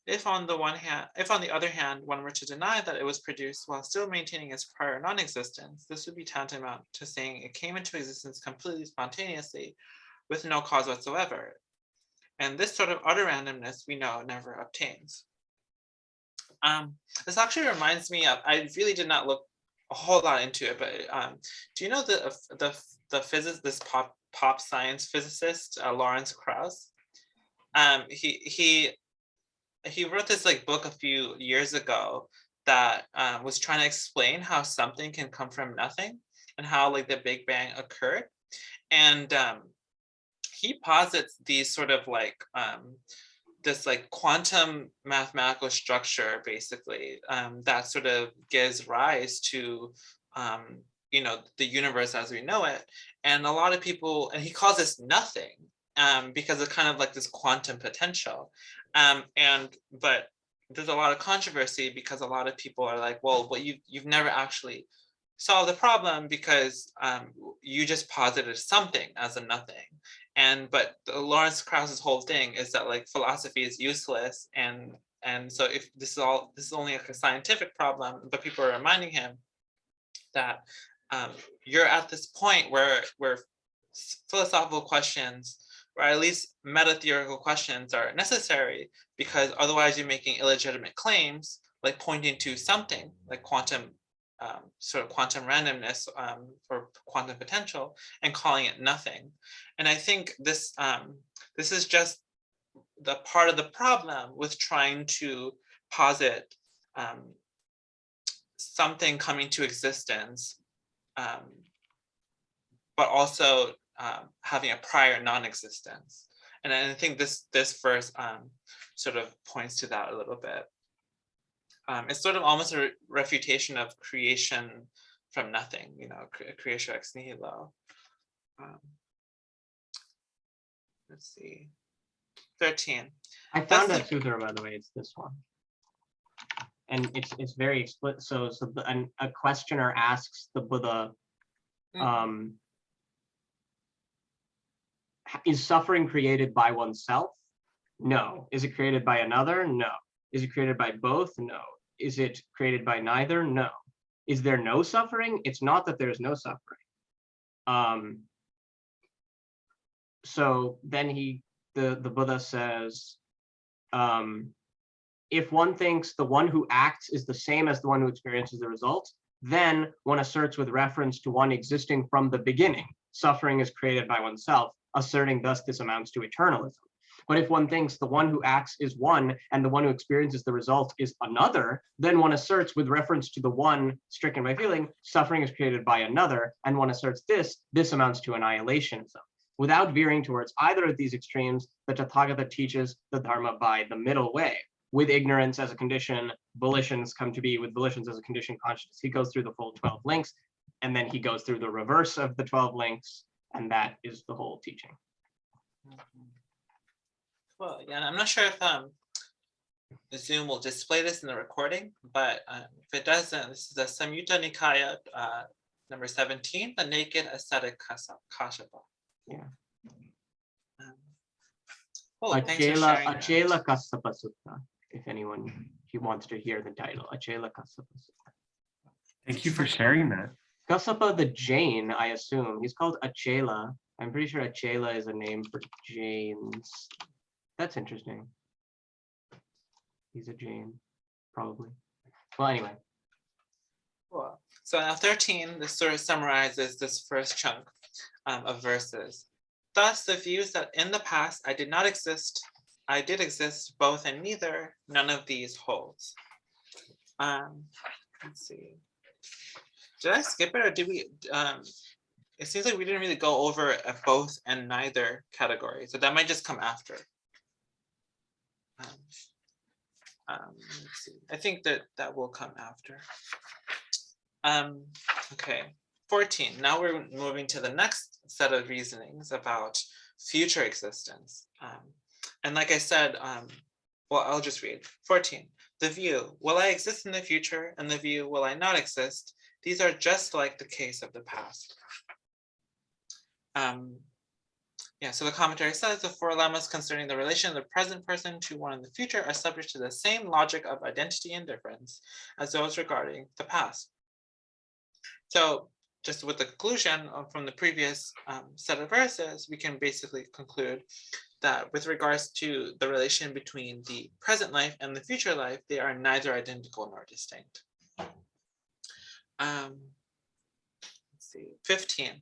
If on the other hand, one were to deny that it was produced while still maintaining its prior non-existence, this would be tantamount to saying it came into existence completely spontaneously with no cause whatsoever. And this sort of utter randomness we know never obtains. This actually reminds me of, I really did not look a whole lot into it, but do you know the physicist, this pop science physicist, Lawrence Krauss? He wrote this book a few years ago that was trying to explain how something can come from nothing and how the Big Bang occurred. And he posits these sort of this quantum mathematical structure, basically, that sort of gives rise to the universe as we know it. And a lot of people, and he calls this nothing, because it's kind of this quantum potential. But there's a lot of controversy because a lot of people are like, well, you've never actually solved the problem because you just posited something as a nothing. But Lawrence Krauss's whole thing is that philosophy is useless, and so if this is only a scientific problem, but people are reminding him that you're at this point where philosophical questions, or at least meta-theoretical questions, are necessary, because otherwise you're making illegitimate claims, like pointing to something like quantum randomness or quantum potential, and calling it nothing. And I think this is just the part of the problem with trying to posit something coming to existence, but also having a prior non-existence. And I think this verse sort of points to that a little bit. It's sort of almost a refutation of creation from nothing, creatio ex nihilo. Let's see, 13. I found that sutra, by the way. It's this one, and it's very explicit. So a questioner asks the Buddha, is suffering created by oneself? No. Is it created by another? No. Is it created by both? No. Is it created by neither? No. Is there no suffering? It's not that there's no suffering. So then he the Buddha says, if one thinks the one who acts is the same as the one who experiences the result, then one asserts with reference to one existing from the beginning, suffering is created by oneself, asserting thus this amounts to eternalism. But if one thinks the one who acts is one and the one who experiences the result is another, then one asserts with reference to the one stricken by feeling, suffering is created by another, and one asserts this amounts to annihilationism. Without veering towards either of these extremes, the Tathagata teaches the Dharma by the middle way. With ignorance as a condition, volitions come to be. With volitions as a condition, consciousness. He goes through the full 12 links, and then he goes through the reverse of the 12 links, and that is the whole teaching. Well, yeah, I'm not sure if the Zoom will display this in the recording, but if it doesn't, this is the Samyutta Nikaya number 17, the Naked Ascetic Kashapa. Yeah. Thanks for sharing that. Achela Kassapa Sutta, if anyone wants to hear the title, Achela Kassapa Sutta. Thank you for sharing that. Kassapa the Jain, I assume. He's called Achela. I'm pretty sure Achela is a name for Jains. That's interesting. He's a Jain, probably. Well, anyway. Cool. So now 13, this sort of summarizes this first chunk of verses. Thus, the views that in the past I did not exist, I did exist both and neither, none of these holds. Let's see. Did I skip it or did we? It seems like we didn't really go over a both and neither category, so that might just come after. Let's see. I think that will come after. Okay, 14. Now we're moving to the next set of reasonings about future existence. And like I said, well, I'll just read. 14. The view, will I exist in the future? And the view, will I not exist? These are just like the case of the past. Yeah, so the commentary says the four lemmas concerning the relation of the present person to one in the future are subject to the same logic of identity and difference as those regarding the past. So just with the conclusion from the previous set of verses, we can basically conclude that with regards to the relation between the present life and the future life, they are neither identical nor distinct. Let's see, 15.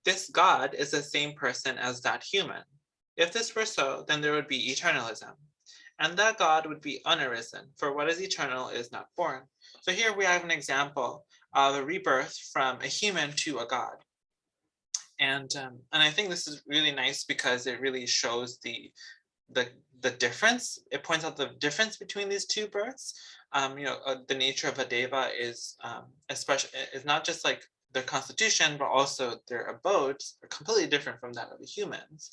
This God is the same person as that human. If this were so, then there would be eternalism. And that God would be unarisen, for what is eternal is not born. So here we have an example of a rebirth from a human to a God. And I think this is really nice because it really shows the difference. It points out the difference between these two births. The nature of a deva is especially is not just like their constitution, but also their abodes are completely different from that of the humans.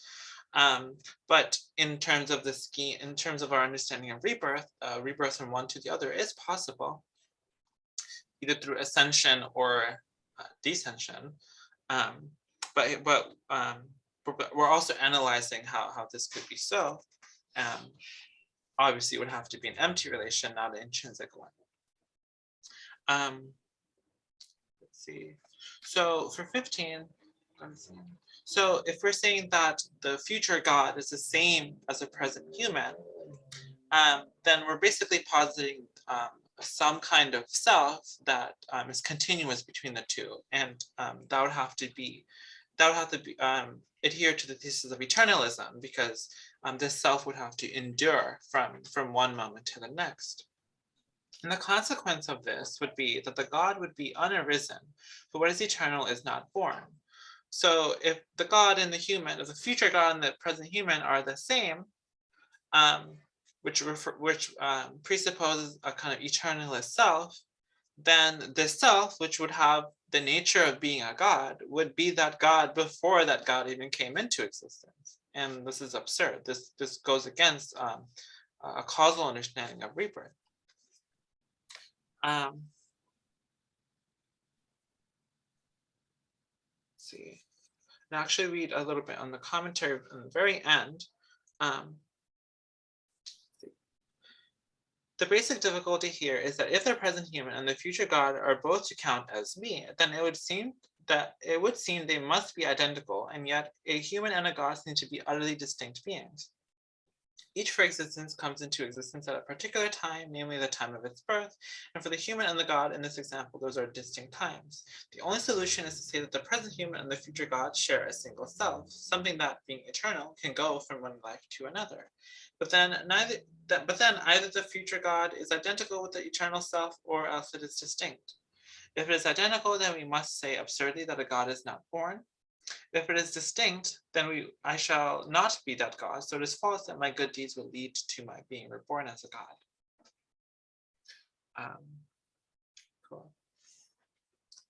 But in terms of the scheme, in terms of our understanding of rebirth, rebirth from one to the other is possible, either through ascension or descension. But we're also analyzing how this could be so. Obviously, it would have to be an empty relation, not an intrinsic one. Let's see. So for 15, so if we're saying that the future God is the same as a present human, then we're basically positing some kind of self that is continuous between the two, and that would have to be adhere to the thesis of eternalism, because this self would have to endure from one moment to the next. And the consequence of this would be that the God would be unarisen, for what is eternal is not born. So if the God and the human, if the future God and the present human are the same, which presupposes a kind of eternalist self, then the self, which would have the nature of being a God, would be that God before that God even came into existence. And this is absurd. This goes against a causal understanding of rebirth. Let's see. I'll actually read a little bit on the commentary on the very end. The basic difficulty here is that if the present human and the future God are both to count as me, then it would seem that it would seem they must be identical, and yet a human and a god seem to be utterly distinct beings. Each for existence comes into existence at a particular time, namely the time of its birth, and for the human and the god in this example, those are distinct times. The only solution is to say that the present human and the future god share a single self, something that, being eternal, can go from one life to another. But then either the future god is identical with the eternal self, or else it is distinct. If it is identical, then we must say absurdly that a god is not born. If it is distinct, then I shall not be that god, so it is false that my good deeds will lead to my being reborn as a god. Cool.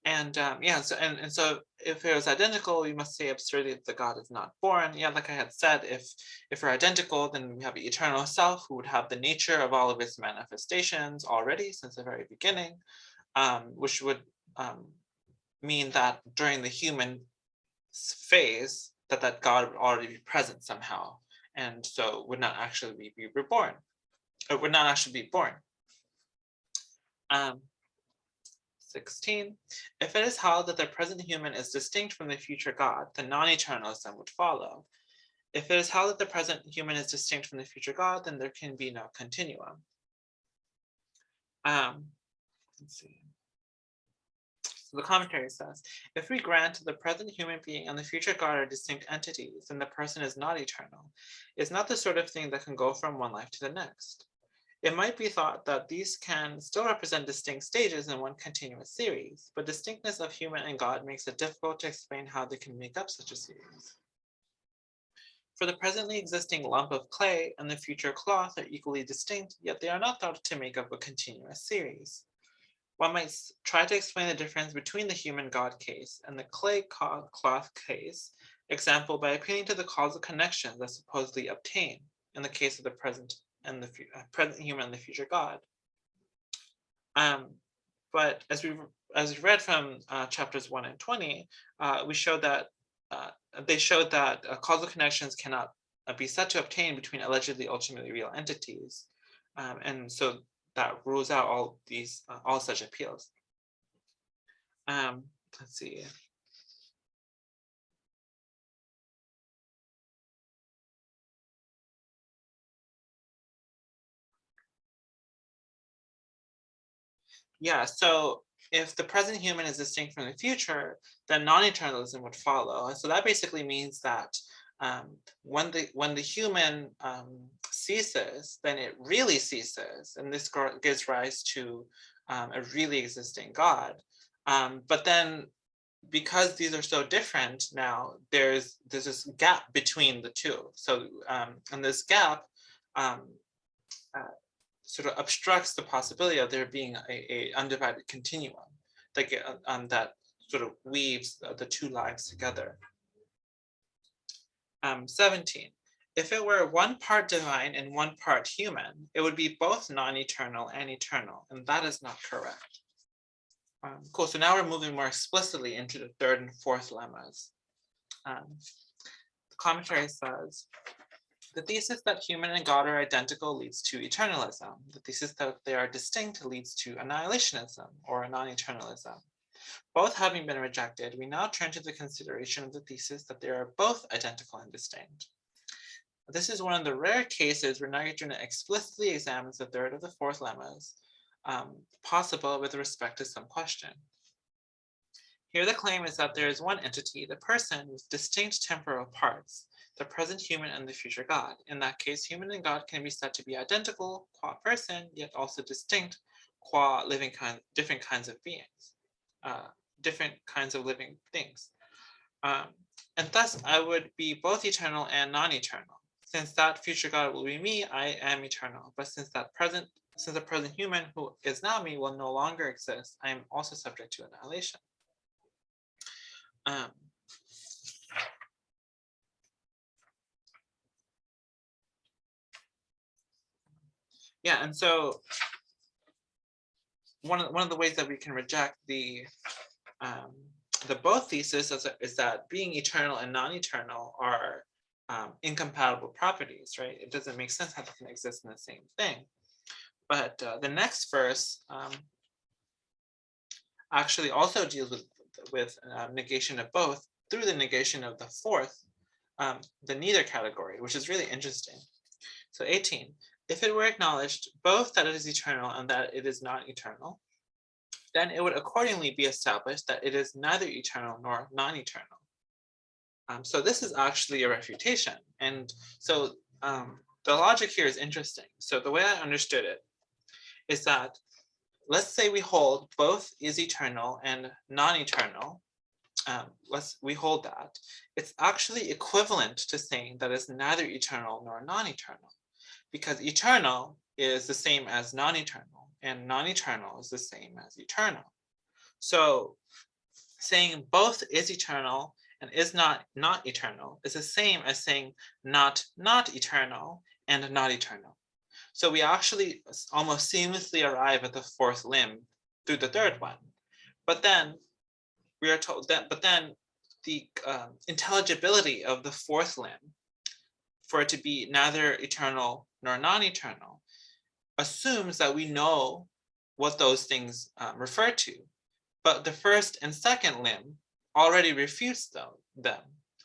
And yeah, so if it was identical, we must say absurdly that the god is not born. Yeah, like I had said, if we're identical, then we have the eternal self who would have the nature of all of its manifestations already since the very beginning, which would mean that during the human phase that god would already be present somehow, and so would not actually be reborn, or would not actually be born. 16. If it is held that the present human is distinct from the future god, then non-eternalism would follow. If it is held that the present human is distinct from the future god, then there can be no continuum. Let's see. So the commentary says, if we grant the present human being and the future god are distinct entities, then the person is not eternal. It's not the sort of thing that can go from one life to the next. It might be thought that these can still represent distinct stages in one continuous series, but distinctness of human and god makes it difficult to explain how they can make up such a series. For the presently existing lump of clay and the future cloth are equally distinct, yet they are not thought to make up a continuous series. One might try to explain the difference between the human god case and the clay cloth case example by appealing to the causal connections that supposedly obtain in the case of the present and the present human and the future god. But as we read from chapters 1 and 20, we showed that they showed that causal connections cannot be said to obtain between allegedly ultimately real entities, and so that rules out all such appeals. Let's see. Yeah, so if the present human is distinct from the future, then non-eternalism would follow. So that basically means that when the human ceases, then it really ceases, and this gives rise to a really existing God. But then, because these are so different now, there's this gap between the two. So and this gap sort of obstructs the possibility of there being a undivided continuum that sort of weaves the two lives together. 17. If it were one part divine and one part human, it would be both non-eternal and eternal, and that is not correct. Cool, so now we're moving more explicitly into the third and fourth lemmas. The commentary says, the thesis that human and God are identical leads to eternalism. The thesis that they are distinct leads to annihilationism or non-eternalism. Both having been rejected, we now turn to the consideration of the thesis that they are both identical and distinct. This is one of the rare cases where Nāgārjuna explicitly examines the third of the fourth lemmas, possible with respect to some question. Here the claim is that there is one entity, the person, with distinct temporal parts, the present human and the future God. In that case, human and God can be said to be identical qua person, yet also distinct qua different kinds of beings, different kinds of living things. And thus I would be both eternal and non-eternal. Since that future God will be me, I am eternal. But since the present human who is now me will no longer exist, I am also subject to annihilation. Yeah, and so one of the ways that we can reject the both thesis is that being eternal and non-eternal are incompatible properties, right? It doesn't make sense how they can exist in the same thing. But the next verse actually also deals with negation of both through the negation of the fourth, the neither category, which is really interesting. So 18, if it were acknowledged both that it is eternal and that it is not eternal, then it would accordingly be established that it is neither eternal nor non-eternal. So this is actually a refutation. And so the logic here is interesting. So the way I understood it is that, let's say we hold both is eternal and non-eternal. We hold that. It's actually equivalent to saying that it's neither eternal nor non-eternal, because eternal is the same as non-eternal, and non-eternal is the same as eternal. So saying both is eternal and is not eternal is the same as saying not eternal and not eternal. So we actually almost seamlessly arrive at the fourth limb through the third one. But then we are told that, the intelligibility of the fourth limb, for it to be neither eternal nor non-eternal, assumes that we know what those things refer to. But the first and second limb already refutes them,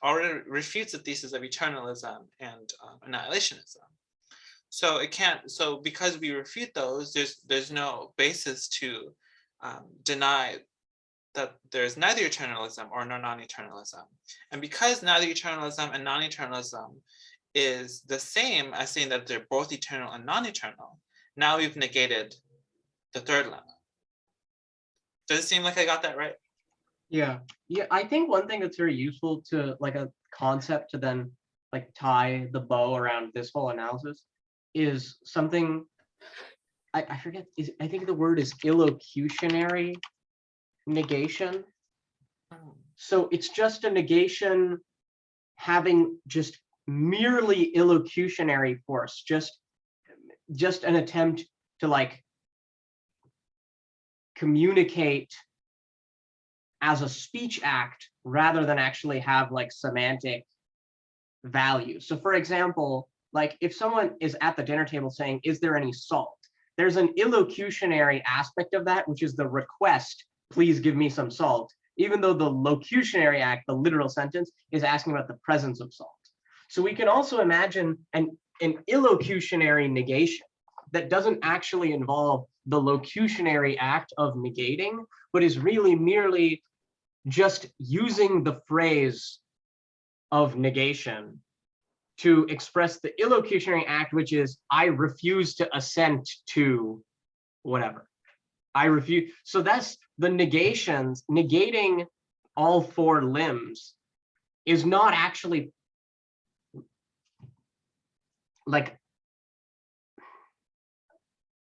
already refutes the thesis of eternalism and annihilationism. So it can't. So because we refute those, there's no basis to deny that there's neither eternalism or no non-eternalism. And because neither eternalism and non-eternalism is the same as saying that they're both eternal and non-eternal, now we've negated the third limb. Does it seem like I got that right? Yeah. I think one thing that's very useful to like a concept to then like tie the bow around this whole analysis is something I forget. I think the word is illocutionary negation. So it's just a negation having just merely illocutionary force, just an attempt to like communicate as a speech act rather than actually have like semantic value. So for example, like if someone is at the dinner table saying, is there any salt? There's an illocutionary aspect of that, which is the request, please give me some salt, even though the locutionary act, the literal sentence, is asking about the presence of salt. So we can also imagine an illocutionary negation that doesn't actually involve the locutionary act of negating, but is really merely just using the phrase of negation to express the illocutionary act, which is, I refuse to assent to whatever. I refuse. So that's the negations. Negating all four limbs is not actually like,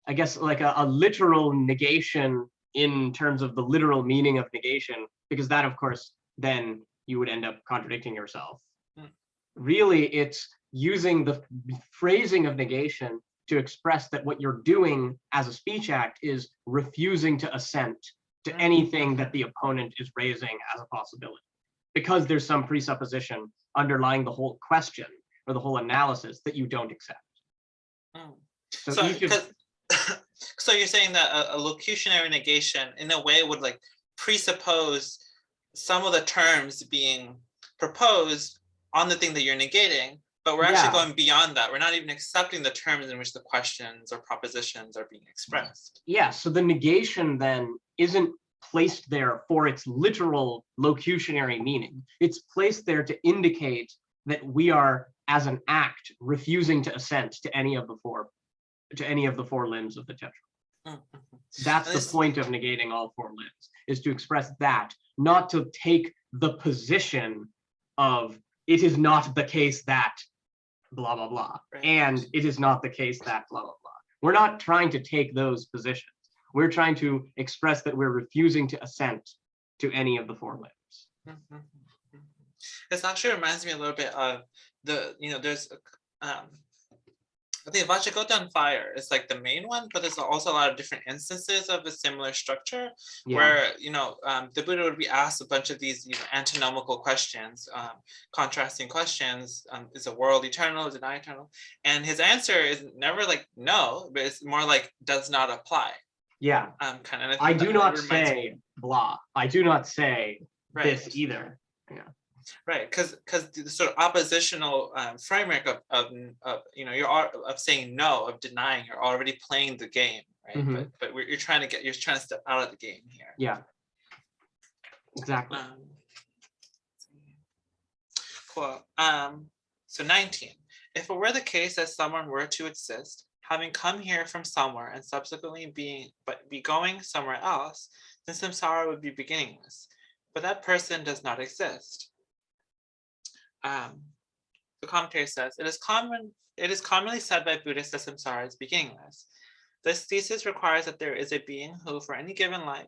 I guess, like a literal negation in terms of the literal meaning of negation, because that, of course, then you would end up contradicting yourself. Really, it's using the phrasing of negation to express that what you're doing as a speech act is refusing to assent to anything that the opponent is raising as a possibility, because there's some presupposition underlying the whole question or the whole analysis that you don't accept. So you're saying that a locutionary negation in a way would like presuppose some of the terms being proposed on the thing that you're negating, but we're actually going beyond that. We're not even accepting the terms in which the questions or propositions are being expressed. Yeah, so the negation then isn't placed there for its literal locutionary meaning. It's placed there to indicate that we are, as an act, refusing to assent to any of the four limbs of the tetrad. That's the point of negating all four limbs, is to express that, not to take the position of it is not the case that blah, blah, blah, and it is not the case that blah, blah, blah. We're not trying to take those positions. We're trying to express that we're refusing to assent to any of the four limbs. This actually reminds me a little bit of there's I think Vachakota on Fire is like the main one, but there's also a lot of different instances of a similar structure where, the Buddha would be asked a bunch of these antinomical questions, contrasting questions. Is the world eternal? Is it not eternal? And his answer is never like no, but it's more like does not apply. Yeah, kind of. I do not reminds say me- blah. I do not say Right. this either. Right, because the sort of oppositional framework of you're of saying no, of denying, you're already playing the game, right? Mhm. But you're trying to step out of the game here. Yeah, exactly. Cool. So 19. If it were the case that someone were to exist, having come here from somewhere and subsequently be going somewhere else, then samsara would be beginningless. But that person does not exist. The commentary says, it is commonly said by Buddhists that samsara is beginningless. This thesis requires that there is a being who, for any given life,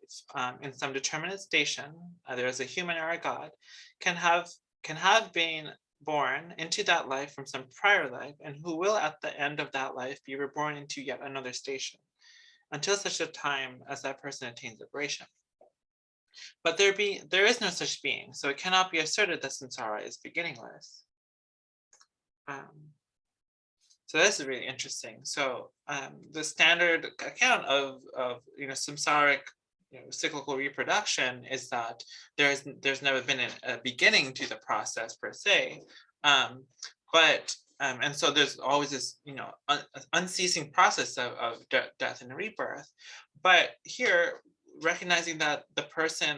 in some determinate station, either as a human or a god, can have been born into that life from some prior life, and who will at the end of that life be reborn into yet another station, until such a time as that person attains liberation. But there is no such being, so it cannot be asserted that samsara is beginningless. So this is really interesting. So the standard account of samsaric cyclical reproduction is that there's never been a beginning to the process per se, but and so there's always this unceasing process of death and rebirth. But here, recognizing that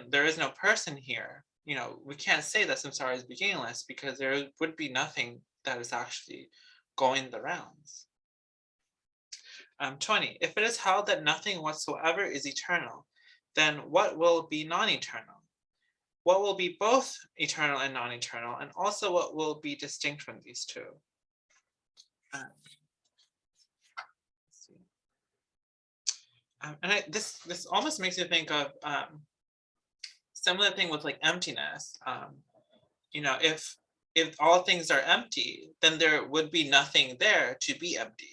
there is no person here, we can't say that samsara is beginningless, because there would be nothing that is actually going the rounds. 20. If it is held that nothing whatsoever is eternal, then what will be non-eternal? What will be both eternal and non-eternal, and also what will be distinct from these two? This almost makes me think of similar thing with like emptiness. If all things are empty, then there would be nothing there to be empty.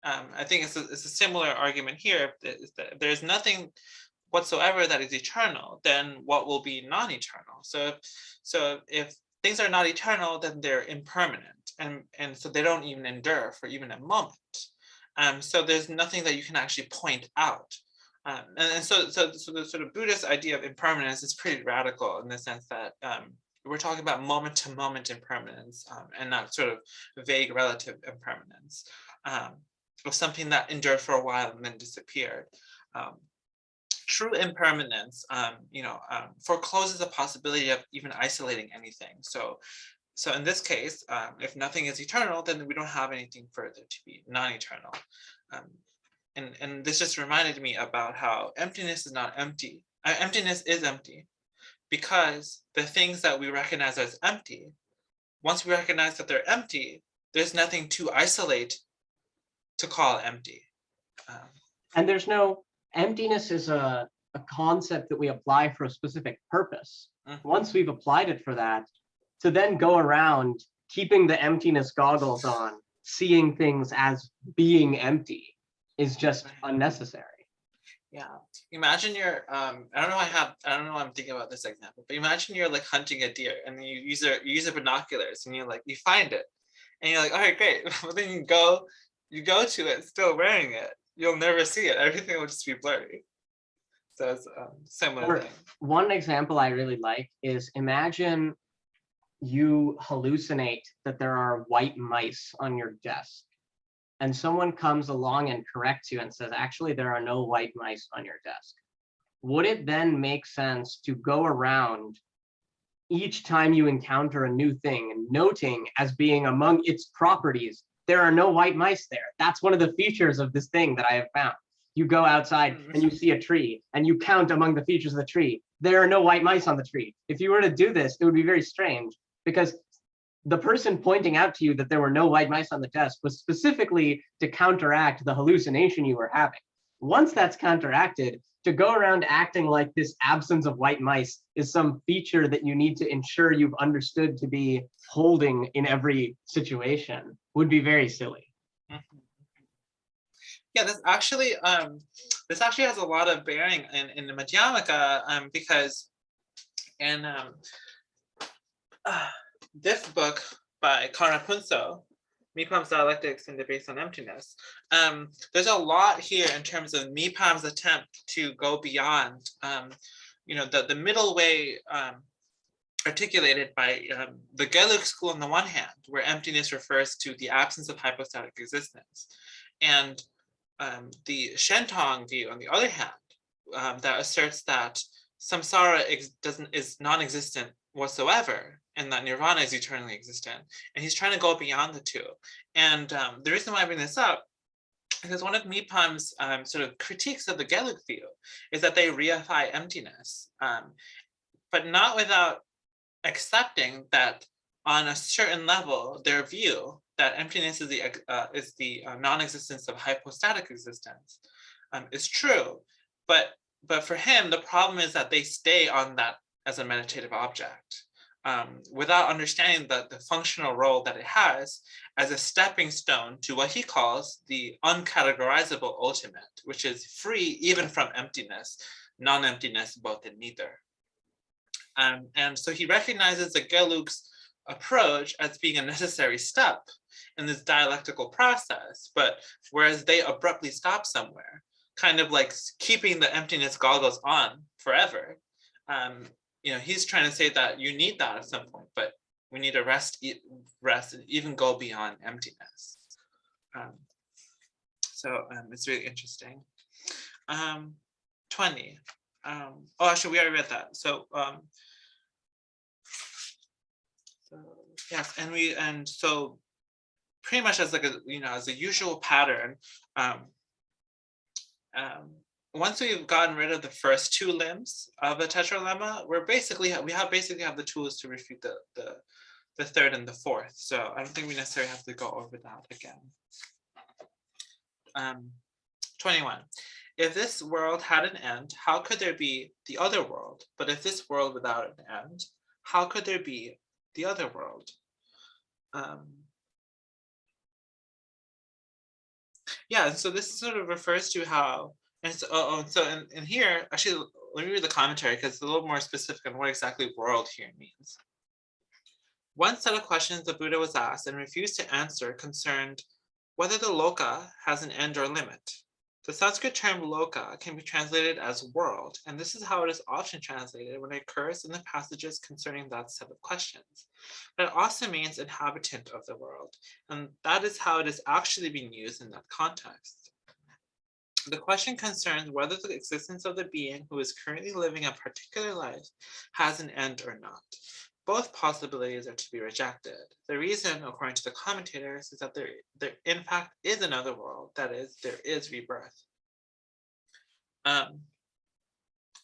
I think it's a similar argument here. If there's nothing whatsoever that is eternal, then what will be non-eternal? So if things are not eternal, then they're impermanent, and so they don't even endure for even a moment. So there's nothing that you can actually point out. And so the sort of Buddhist idea of impermanence is pretty radical in the sense that we're talking about moment-to-moment impermanence, and not sort of vague relative impermanence, or something that endured for a while and then disappeared. True impermanence, forecloses the possibility of even isolating anything. So in this case, if nothing is eternal, then we don't have anything further to be non-eternal. And this just reminded me about how emptiness is not empty. Emptiness is empty, because the things that we recognize as empty, once we recognize that they're empty, there's nothing to isolate to call empty. And there's no, emptiness is a concept that we apply for a specific purpose. Once we've applied it for that, to then go around keeping the emptiness goggles on, seeing things as being empty, is just unnecessary. Yeah, imagine you're I don't know why I'm thinking about this example, but imagine you're like hunting a deer, and you use the binoculars, and you find it, and you're like, all right, great. But then you go to it still wearing it, you'll never see it. Everything will just be blurry. So it's a similar thing. One example I really like is, imagine you hallucinate that there are white mice on your desk, and someone comes along and corrects you and says, actually, there are no white mice on your desk. Would it then make sense to go around each time you encounter a new thing and noting as being among its properties, there are no white mice there? That's one of the features of this thing that I have found. You go outside and you see a tree and you count among the features of the tree, there are no white mice on the tree. If you were to do this, it would be very strange, because the person pointing out to you that there were no white mice on the desk was specifically to counteract the hallucination you were having. Once that's counteracted, to go around acting like this absence of white mice is some feature that you need to ensure you've understood to be holding in every situation would be very silly. Yeah, this actually has a lot of bearing in the Madhyamaka, because in this book by Karapunso, Mipam's dialectics and debates on emptiness. There's a lot here in terms of Mipam's attempt to go beyond, the middle way articulated by the Gelug school on the one hand, where emptiness refers to the absence of hypostatic existence, and the Shentong view on the other hand, that asserts that samsara is non-existent whatsoever, and that nirvana is eternally existent. And he's trying to go beyond the two. And the reason why I bring this up, because one of Mipam's sort of critiques of the Gelug view is that they reify emptiness, but not without accepting that on a certain level, their view that emptiness is the non-existence of hypostatic existence is true. But for him, the problem is that they stay on that as a meditative object, without understanding the functional role that it has as a stepping stone to what he calls the uncategorizable ultimate, which is free even from emptiness, non-emptiness, both and neither. And so he recognizes the Gelug's approach as being a necessary step in this dialectical process, but whereas they abruptly stop somewhere, kind of like keeping the emptiness goggles on forever. He's trying to say that you need that at some point, but we need to rest and even go beyond emptiness. It's really interesting. 20. Actually, we already read that. So yes, and so pretty much as as a usual pattern, once we've gotten rid of the first two limbs of a tetralemma, we basically have the tools to refute the third and the fourth. So I don't think we necessarily have to go over that again. 21. If this world had an end, how could there be the other world? But if this world without an end, how could there be the other world? So this sort of refers to how, and so in here, actually, let me read the commentary because it's a little more specific on what exactly world here means. One set of questions the Buddha was asked and refused to answer concerned whether the loka has an end or limit. The Sanskrit term loka can be translated as world, and this is how it is often translated when it occurs in the passages concerning that set of questions. But it also means inhabitant of the world, and that is how it is actually being used in that context. The question concerns whether the existence of the being who is currently living a particular life has an end or not. Both possibilities are to be rejected. The reason, according to the commentators, is that there in fact is another world, that is, there is rebirth. And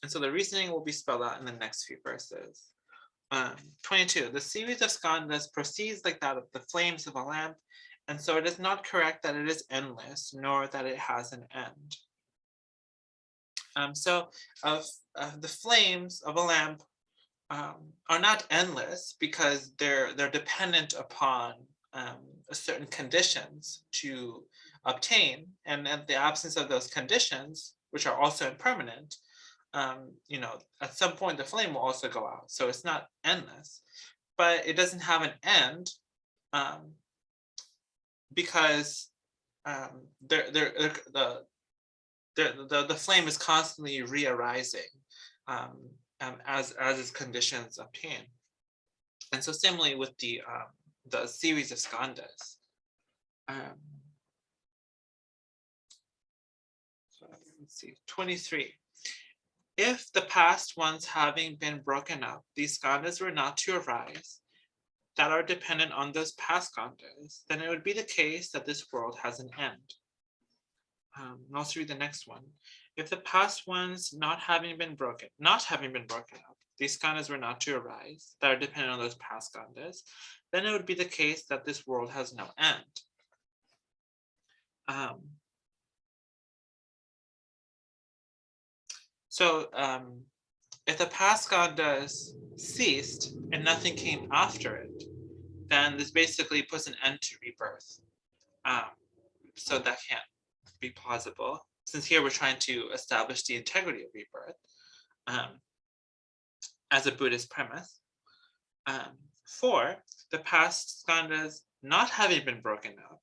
so the reasoning will be spelled out in the next few verses. 22, the series of skandhas proceeds like that of the flames of a lamp, and so it is not correct that it is endless, nor that it has an end. The flames of a lamp are not endless because they're dependent upon certain conditions to obtain, and in the absence of those conditions, which are also impermanent, at some point the flame will also go out. So it's not endless, but it doesn't have an end because the flame is constantly re-arising as its conditions obtain. And so similarly with the series of skandhas. So let's see, 23. If the past ones having been broken up, these skandhas were not to arise, that are dependent on those past skandhas, then it would be the case that this world has an end. And also read the next one. If the past ones not having been broken up, these skandhas were not to arise, that are dependent on those past skandhas, then it would be the case that this world has no end. If the past skandhas ceased and nothing came after it, then this basically puts an end to rebirth. So that can't be plausible, since here we're trying to establish the integrity of rebirth as a Buddhist premise. 4, the past skandhas not having been broken up,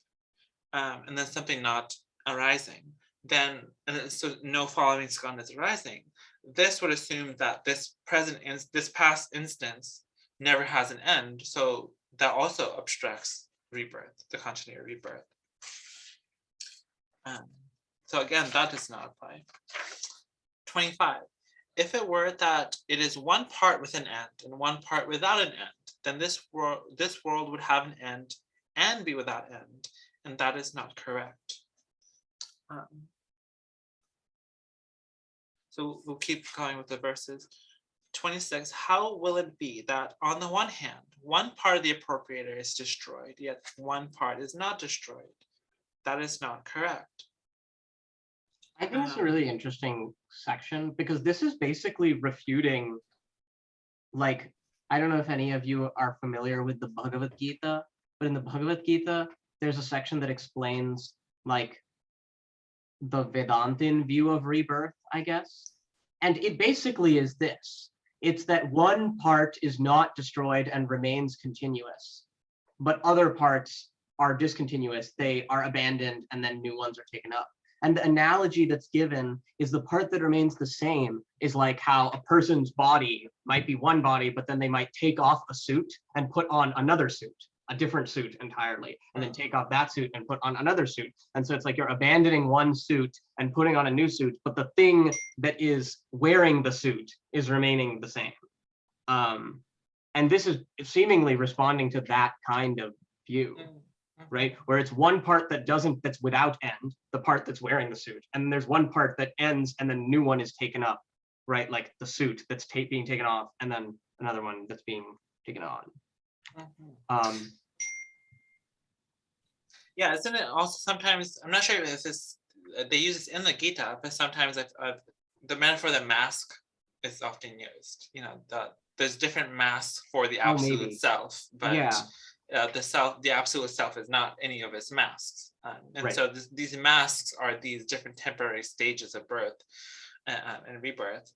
and then something not arising, then so no following skandha is arising. This would assume that this past instance never has an end, so that also obstructs rebirth, the continuity of rebirth. So again, that does not apply. 25. If it were that it is one part with an end and one part without an end, then this world would have an end and be without end, and that is not correct. So we'll keep going with the verses. 26, how will it be that on the one hand, one part of the appropriator is destroyed, yet one part is not destroyed? That is not correct. I think it's a really interesting section because this is basically refuting, like, I don't know if any of you are familiar with the Bhagavad Gita, but in the Bhagavad Gita, there's a section that explains like the Vedantin view of rebirth, I guess. And it basically is this. It's that one part is not destroyed and remains continuous, but other parts are discontinuous. They are abandoned and then new ones are taken up. And the analogy that's given is the part that remains the same is like how a person's body might be one body, but then they might take off a suit and put on another suit, a different suit entirely, and then take off that suit and put on another suit. And so it's like you're abandoning one suit and putting on a new suit, but the thing that is wearing the suit is remaining the same. And this is seemingly responding to that kind of view. Right, where it's one part that's without end, the part that's wearing the suit, and there's one part that ends and then a new one is taken up, right, like the suit that's being taken off and then another one that's being taken on. Yeah, isn't it also sometimes, I'm not sure if this they use this in the Gita, but sometimes the metaphor that mask is often used, you know, there's different masks for the absolute self, but yeah. The absolute self is not any of its masks. And right. so these masks are these different temporary stages of birth and rebirth.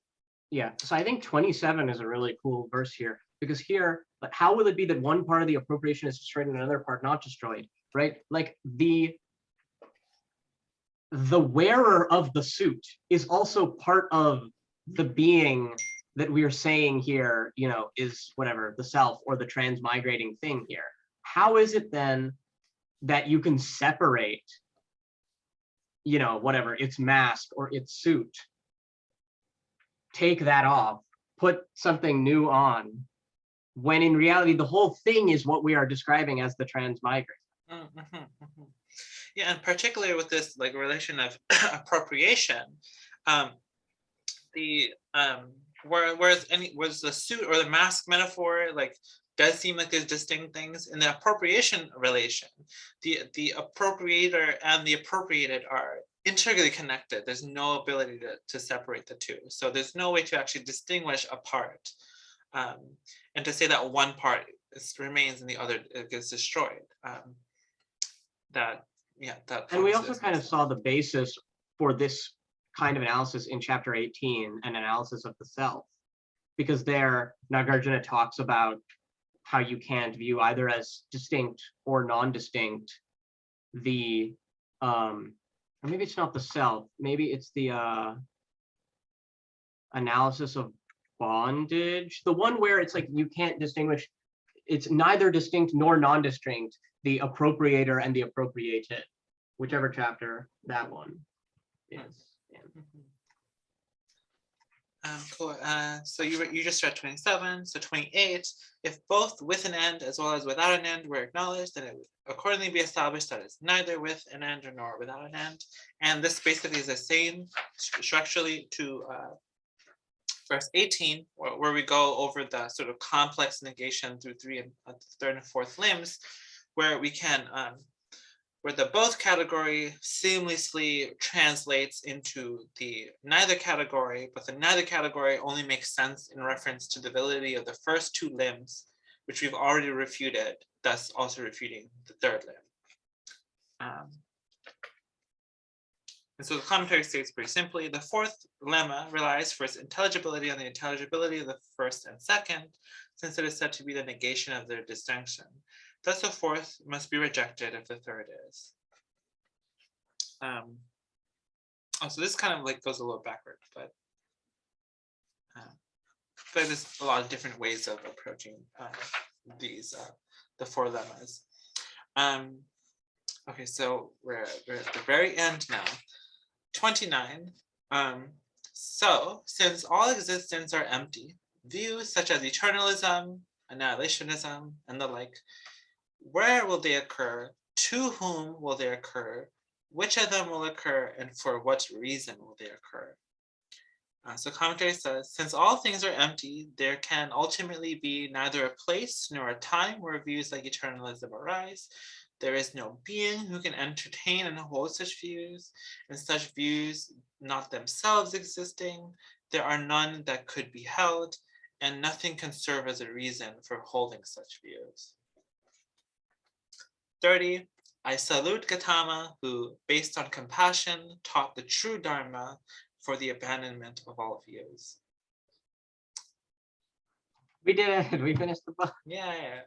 Yeah, so I think 27 is a really cool verse here, because here, like, how will it be that one part of the appropriation is destroyed and another part not destroyed, right? Like the wearer of the suit is also part of the being that we are saying here, you know, is whatever, the self or the transmigrating thing here. How is it then that you can separate, you know, whatever, its mask or its suit, take that off, put something new on, when in reality, the whole thing is what we are describing as the transmigrating? Yeah, and particularly with this like relation of appropriation, whereas the suit or the mask metaphor like does seem like there's distinct things. In the appropriation relation, the appropriator and the appropriated are integrally connected. There's no ability to separate the two. So there's no way to actually distinguish a part. And to say that one part remains and the other gets destroyed. And we also kind of saw the basis for this kind of analysis in chapter 18, an analysis of the self, because there Nāgārjuna talks about how you can't view either as distinct or non-distinct the or maybe it's not the self, maybe it's the analysis of bondage, the one where it's like you can't distinguish, it's neither distinct nor non-distinct, the appropriator and the appropriated, whichever chapter that one is. Cool. So you just read 27. So 28, if both with an end as well as without an end were acknowledged, then it would accordingly be established that it's neither with an end nor without an end. And this basically is the same structurally to verse 18, where we go over the sort of complex negation through third and fourth limbs, where we can where the both category seamlessly translates into the neither category, but the neither category only makes sense in reference to the validity of the first two limbs, which we've already refuted, thus also refuting the third limb. And so the commentary states pretty simply, the fourth lemma relies for its intelligibility on the intelligibility of the first and second, since it is said to be the negation of their distinction. thus the fourth must be rejected if the third is. So this kind of like goes a little backward, but there's a lot of different ways of approaching these the four lemmas. Okay, so we're at the very end now. 29. So since all existence are empty, views such as eternalism, annihilationism, and the like, where will they occur? To whom will they occur? Which of them will occur, and for what reason will they occur? So commentary says, since all things are empty, there can ultimately be neither a place nor a time where views like eternalism arise. There is no being who can entertain and hold such views, and such views not themselves existing. There are none that could be held, and nothing can serve as a reason for holding such views. 30. I salute Gautama, who, based on compassion, taught the true Dharma for the abandonment of all views. We did. We finished the book. Yeah.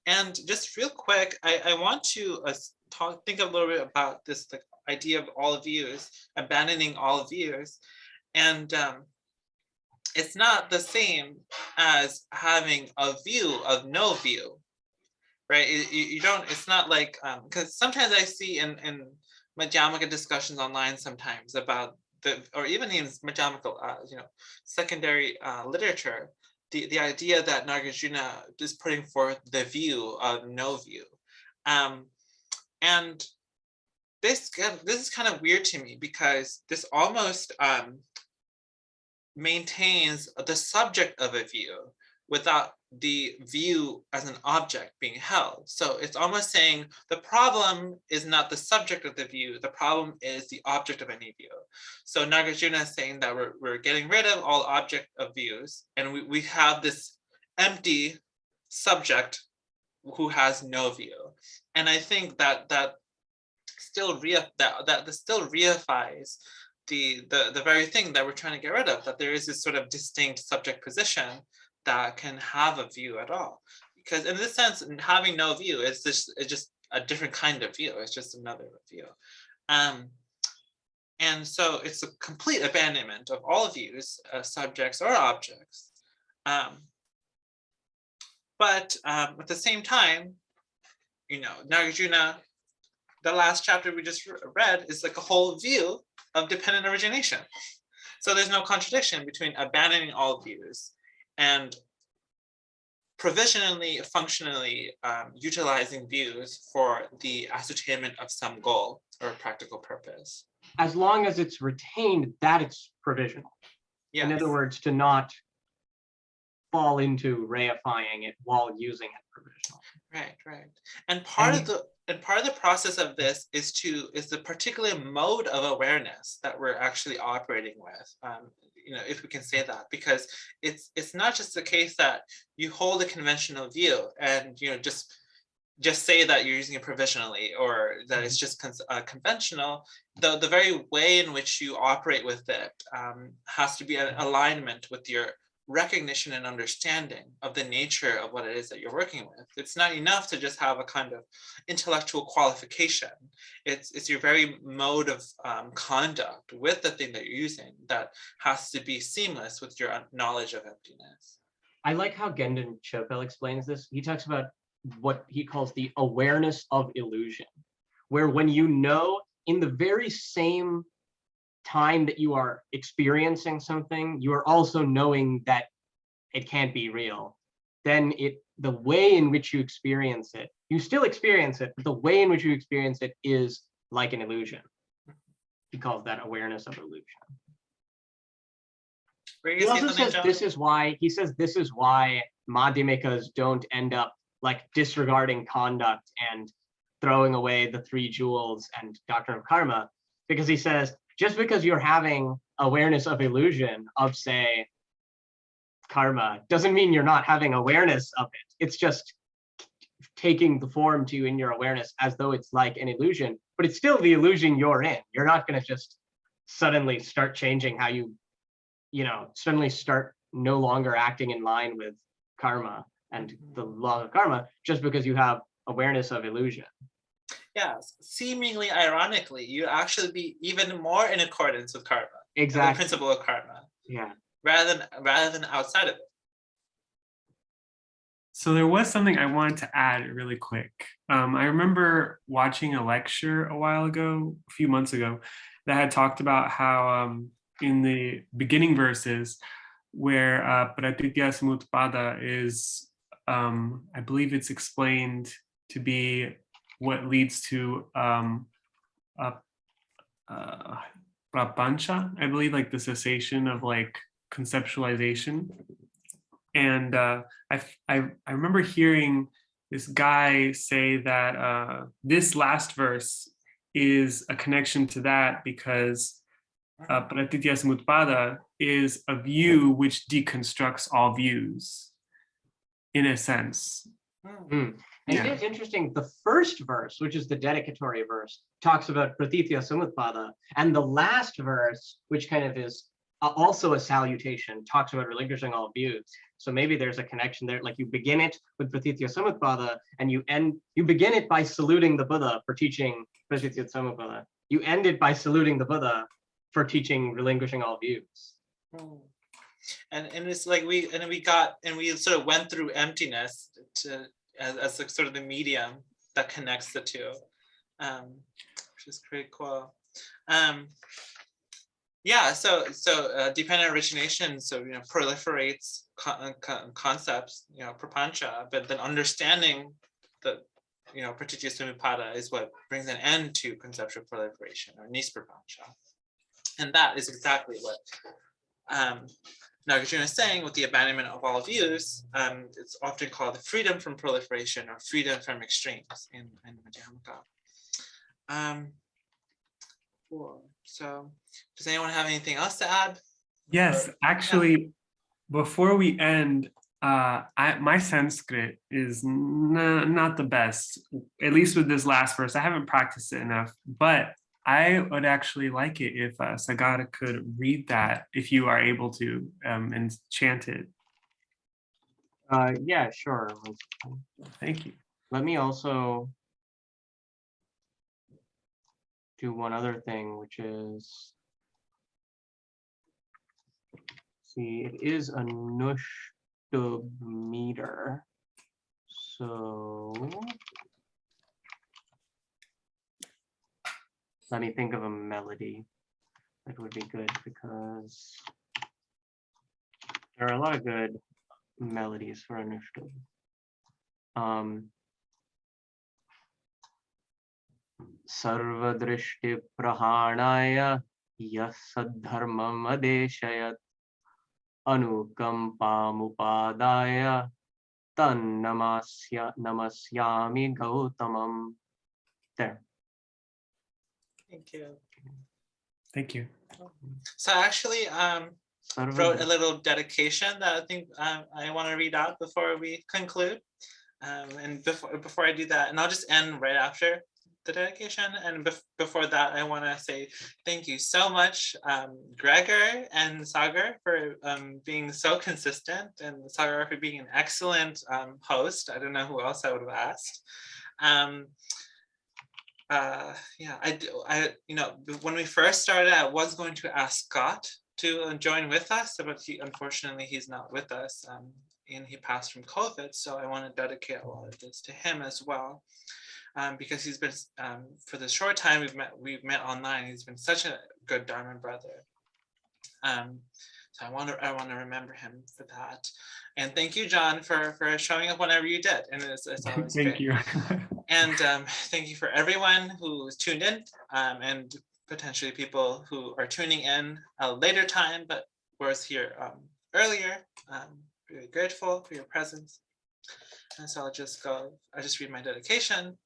And just real quick, I want to think a little bit about this idea of all views, abandoning all views. And it's not the same as having a view of no view, right? You don't, it's not like, because sometimes I see in Madhyamaka discussions online sometimes about or even in Madhyamaka, secondary literature, the idea that Nāgārjuna is putting forth the view of no view. And this is kind of weird to me, because this almost maintains the subject of a view without the view as an object being held. So it's almost saying the problem is not the subject of the view, the problem is the object of any view. So Nāgārjuna is saying that we're getting rid of all object of views, and we have this empty subject who has no view. And I think that still reifies the very thing that we're trying to get rid of, that there is this sort of distinct subject position that can have a view at all. Because in this sense, having no view is just a different kind of view. It's just another view. And so it's a complete abandonment of all views, subjects or objects. But at the same time, Nāgārjuna, the last chapter we just read, is like a whole view of dependent origination. So there's no contradiction between abandoning all views and provisionally, functionally utilizing views for the ascertainment of some goal or practical purpose. As long as it's retained that it's provisional. Yes. In other words, to not fall into reifying it while using it provisional. Right. And part of the process of this is the particular mode of awareness that we're actually operating with. If we can say that, because it's not just the case that you hold a conventional view and just say that you're using it provisionally, or that it's just conventional. The very way in which you operate with it has to be an alignment with your recognition and understanding of the nature of what it is that you're working with. It's not enough to just have a kind of intellectual qualification. It's your very mode of conduct with the thing that you're using that has to be seamless with your knowledge of emptiness. I like how Gendon Chopel explains this. He talks about what he calls the awareness of illusion, where when in the very same time that you are experiencing something, you are also knowing that it can't be real. Then the way in which you experience it, you still experience it, but the way in which you experience it is like an illusion. He calls that awareness of illusion. He also says this is why madhyamikas don't end up like disregarding conduct and throwing away the 3 jewels and doctrine of karma, because he says, just because you're having awareness of illusion of, say, karma, doesn't mean you're not having awareness of it. It's just taking the form to you in your awareness as though it's like an illusion, but it's still the illusion you're in. You're not going to just suddenly start changing how suddenly start no longer acting in line with karma and the law of karma just because you have awareness of illusion. Yes, seemingly ironically, you actually be even more in accordance with karma. Exactly. The principle of karma. Yeah. Rather than outside of it. So there was something I wanted to add really quick. I remember watching a lecture a few months ago, that had talked about how in the beginning verses where Pratitya Samutpada is, I believe it's explained to be what leads to prapancha, I believe, like the cessation of like conceptualization. And I remember hearing this guy say that this last verse is a connection to that because Pratitya Samutpada is a view which deconstructs all views, in a sense. And it is interesting, the first verse, which is the dedicatory verse, talks about Pratitya Samutpada, and the last verse, which kind of is also a salutation, talks about relinquishing all views. So maybe there's a connection there, like you begin it with Pratitya Samutpada, and you begin it by saluting the Buddha for teaching Pratitya Samutpada. You end it by saluting the Buddha for teaching relinquishing all views. And it's like we sort of went through emptiness as like sort of the medium that connects the two, which is pretty cool. Yeah, so dependent origination, so proliferates concepts, prapancha, but then understanding the pratitya samutpada is what brings an end to conceptual proliferation, or nisprapancha. And that is exactly what Nāgārjuna is saying with the abandonment of all views. It's often called the freedom from proliferation or freedom from extremes in Madhyamaka. Cool. So does anyone have anything else to add? Yes, actually, before we end, my Sanskrit is not the best, at least with this last verse. I haven't practiced it enough, but I would actually like it if Sagara could read that, if you are able to, and chant it. Yeah, sure. Thank you. Let me also do one other thing, which is, see, it is a Nushtub meter. So let me think of a melody that would be good, because there are a lot of good melodies for a Nushtub. Sarvadrishti prahanaya yasadharmam adeshayat anukampamupadaya tan namasyami gautamam. There. Thank you. Thank you. So I actually wrote a little dedication that I think I want to read out before we conclude. And before I do that, and I'll just end right after the dedication. And before that, I want to say thank you so much, Gregor and Sagar, for being so consistent, and Sagar for being an excellent host. I don't know who else I would have asked. Yeah, when we first started, I was going to ask Scott to join with us, but unfortunately he's not with us, and he passed from COVID. So I want to dedicate a lot of this to him as well, because he's been, for the short time we've met online, he's been such a good Dharma brother. So I want to remember him for that. And thank you, John, for showing up whenever you did. And it's always Thank great. you. And thank you for everyone who's tuned in, and potentially people who are tuning in a later time, but was here earlier. Really grateful for your presence. And so I'll just read my dedication.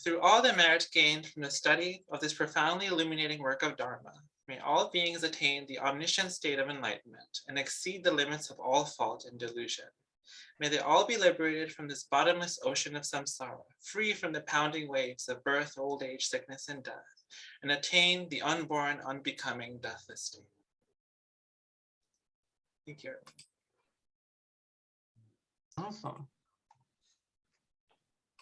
Through all the merit gained from the study of this profoundly illuminating work of Dharma, may all beings attain the omniscient state of enlightenment and exceed the limits of all fault and delusion. May they all be liberated from this bottomless ocean of samsara, free from the pounding waves of birth, old age, sickness, and death, and attain the unborn, unbecoming, deathless state. Thank you. Awesome.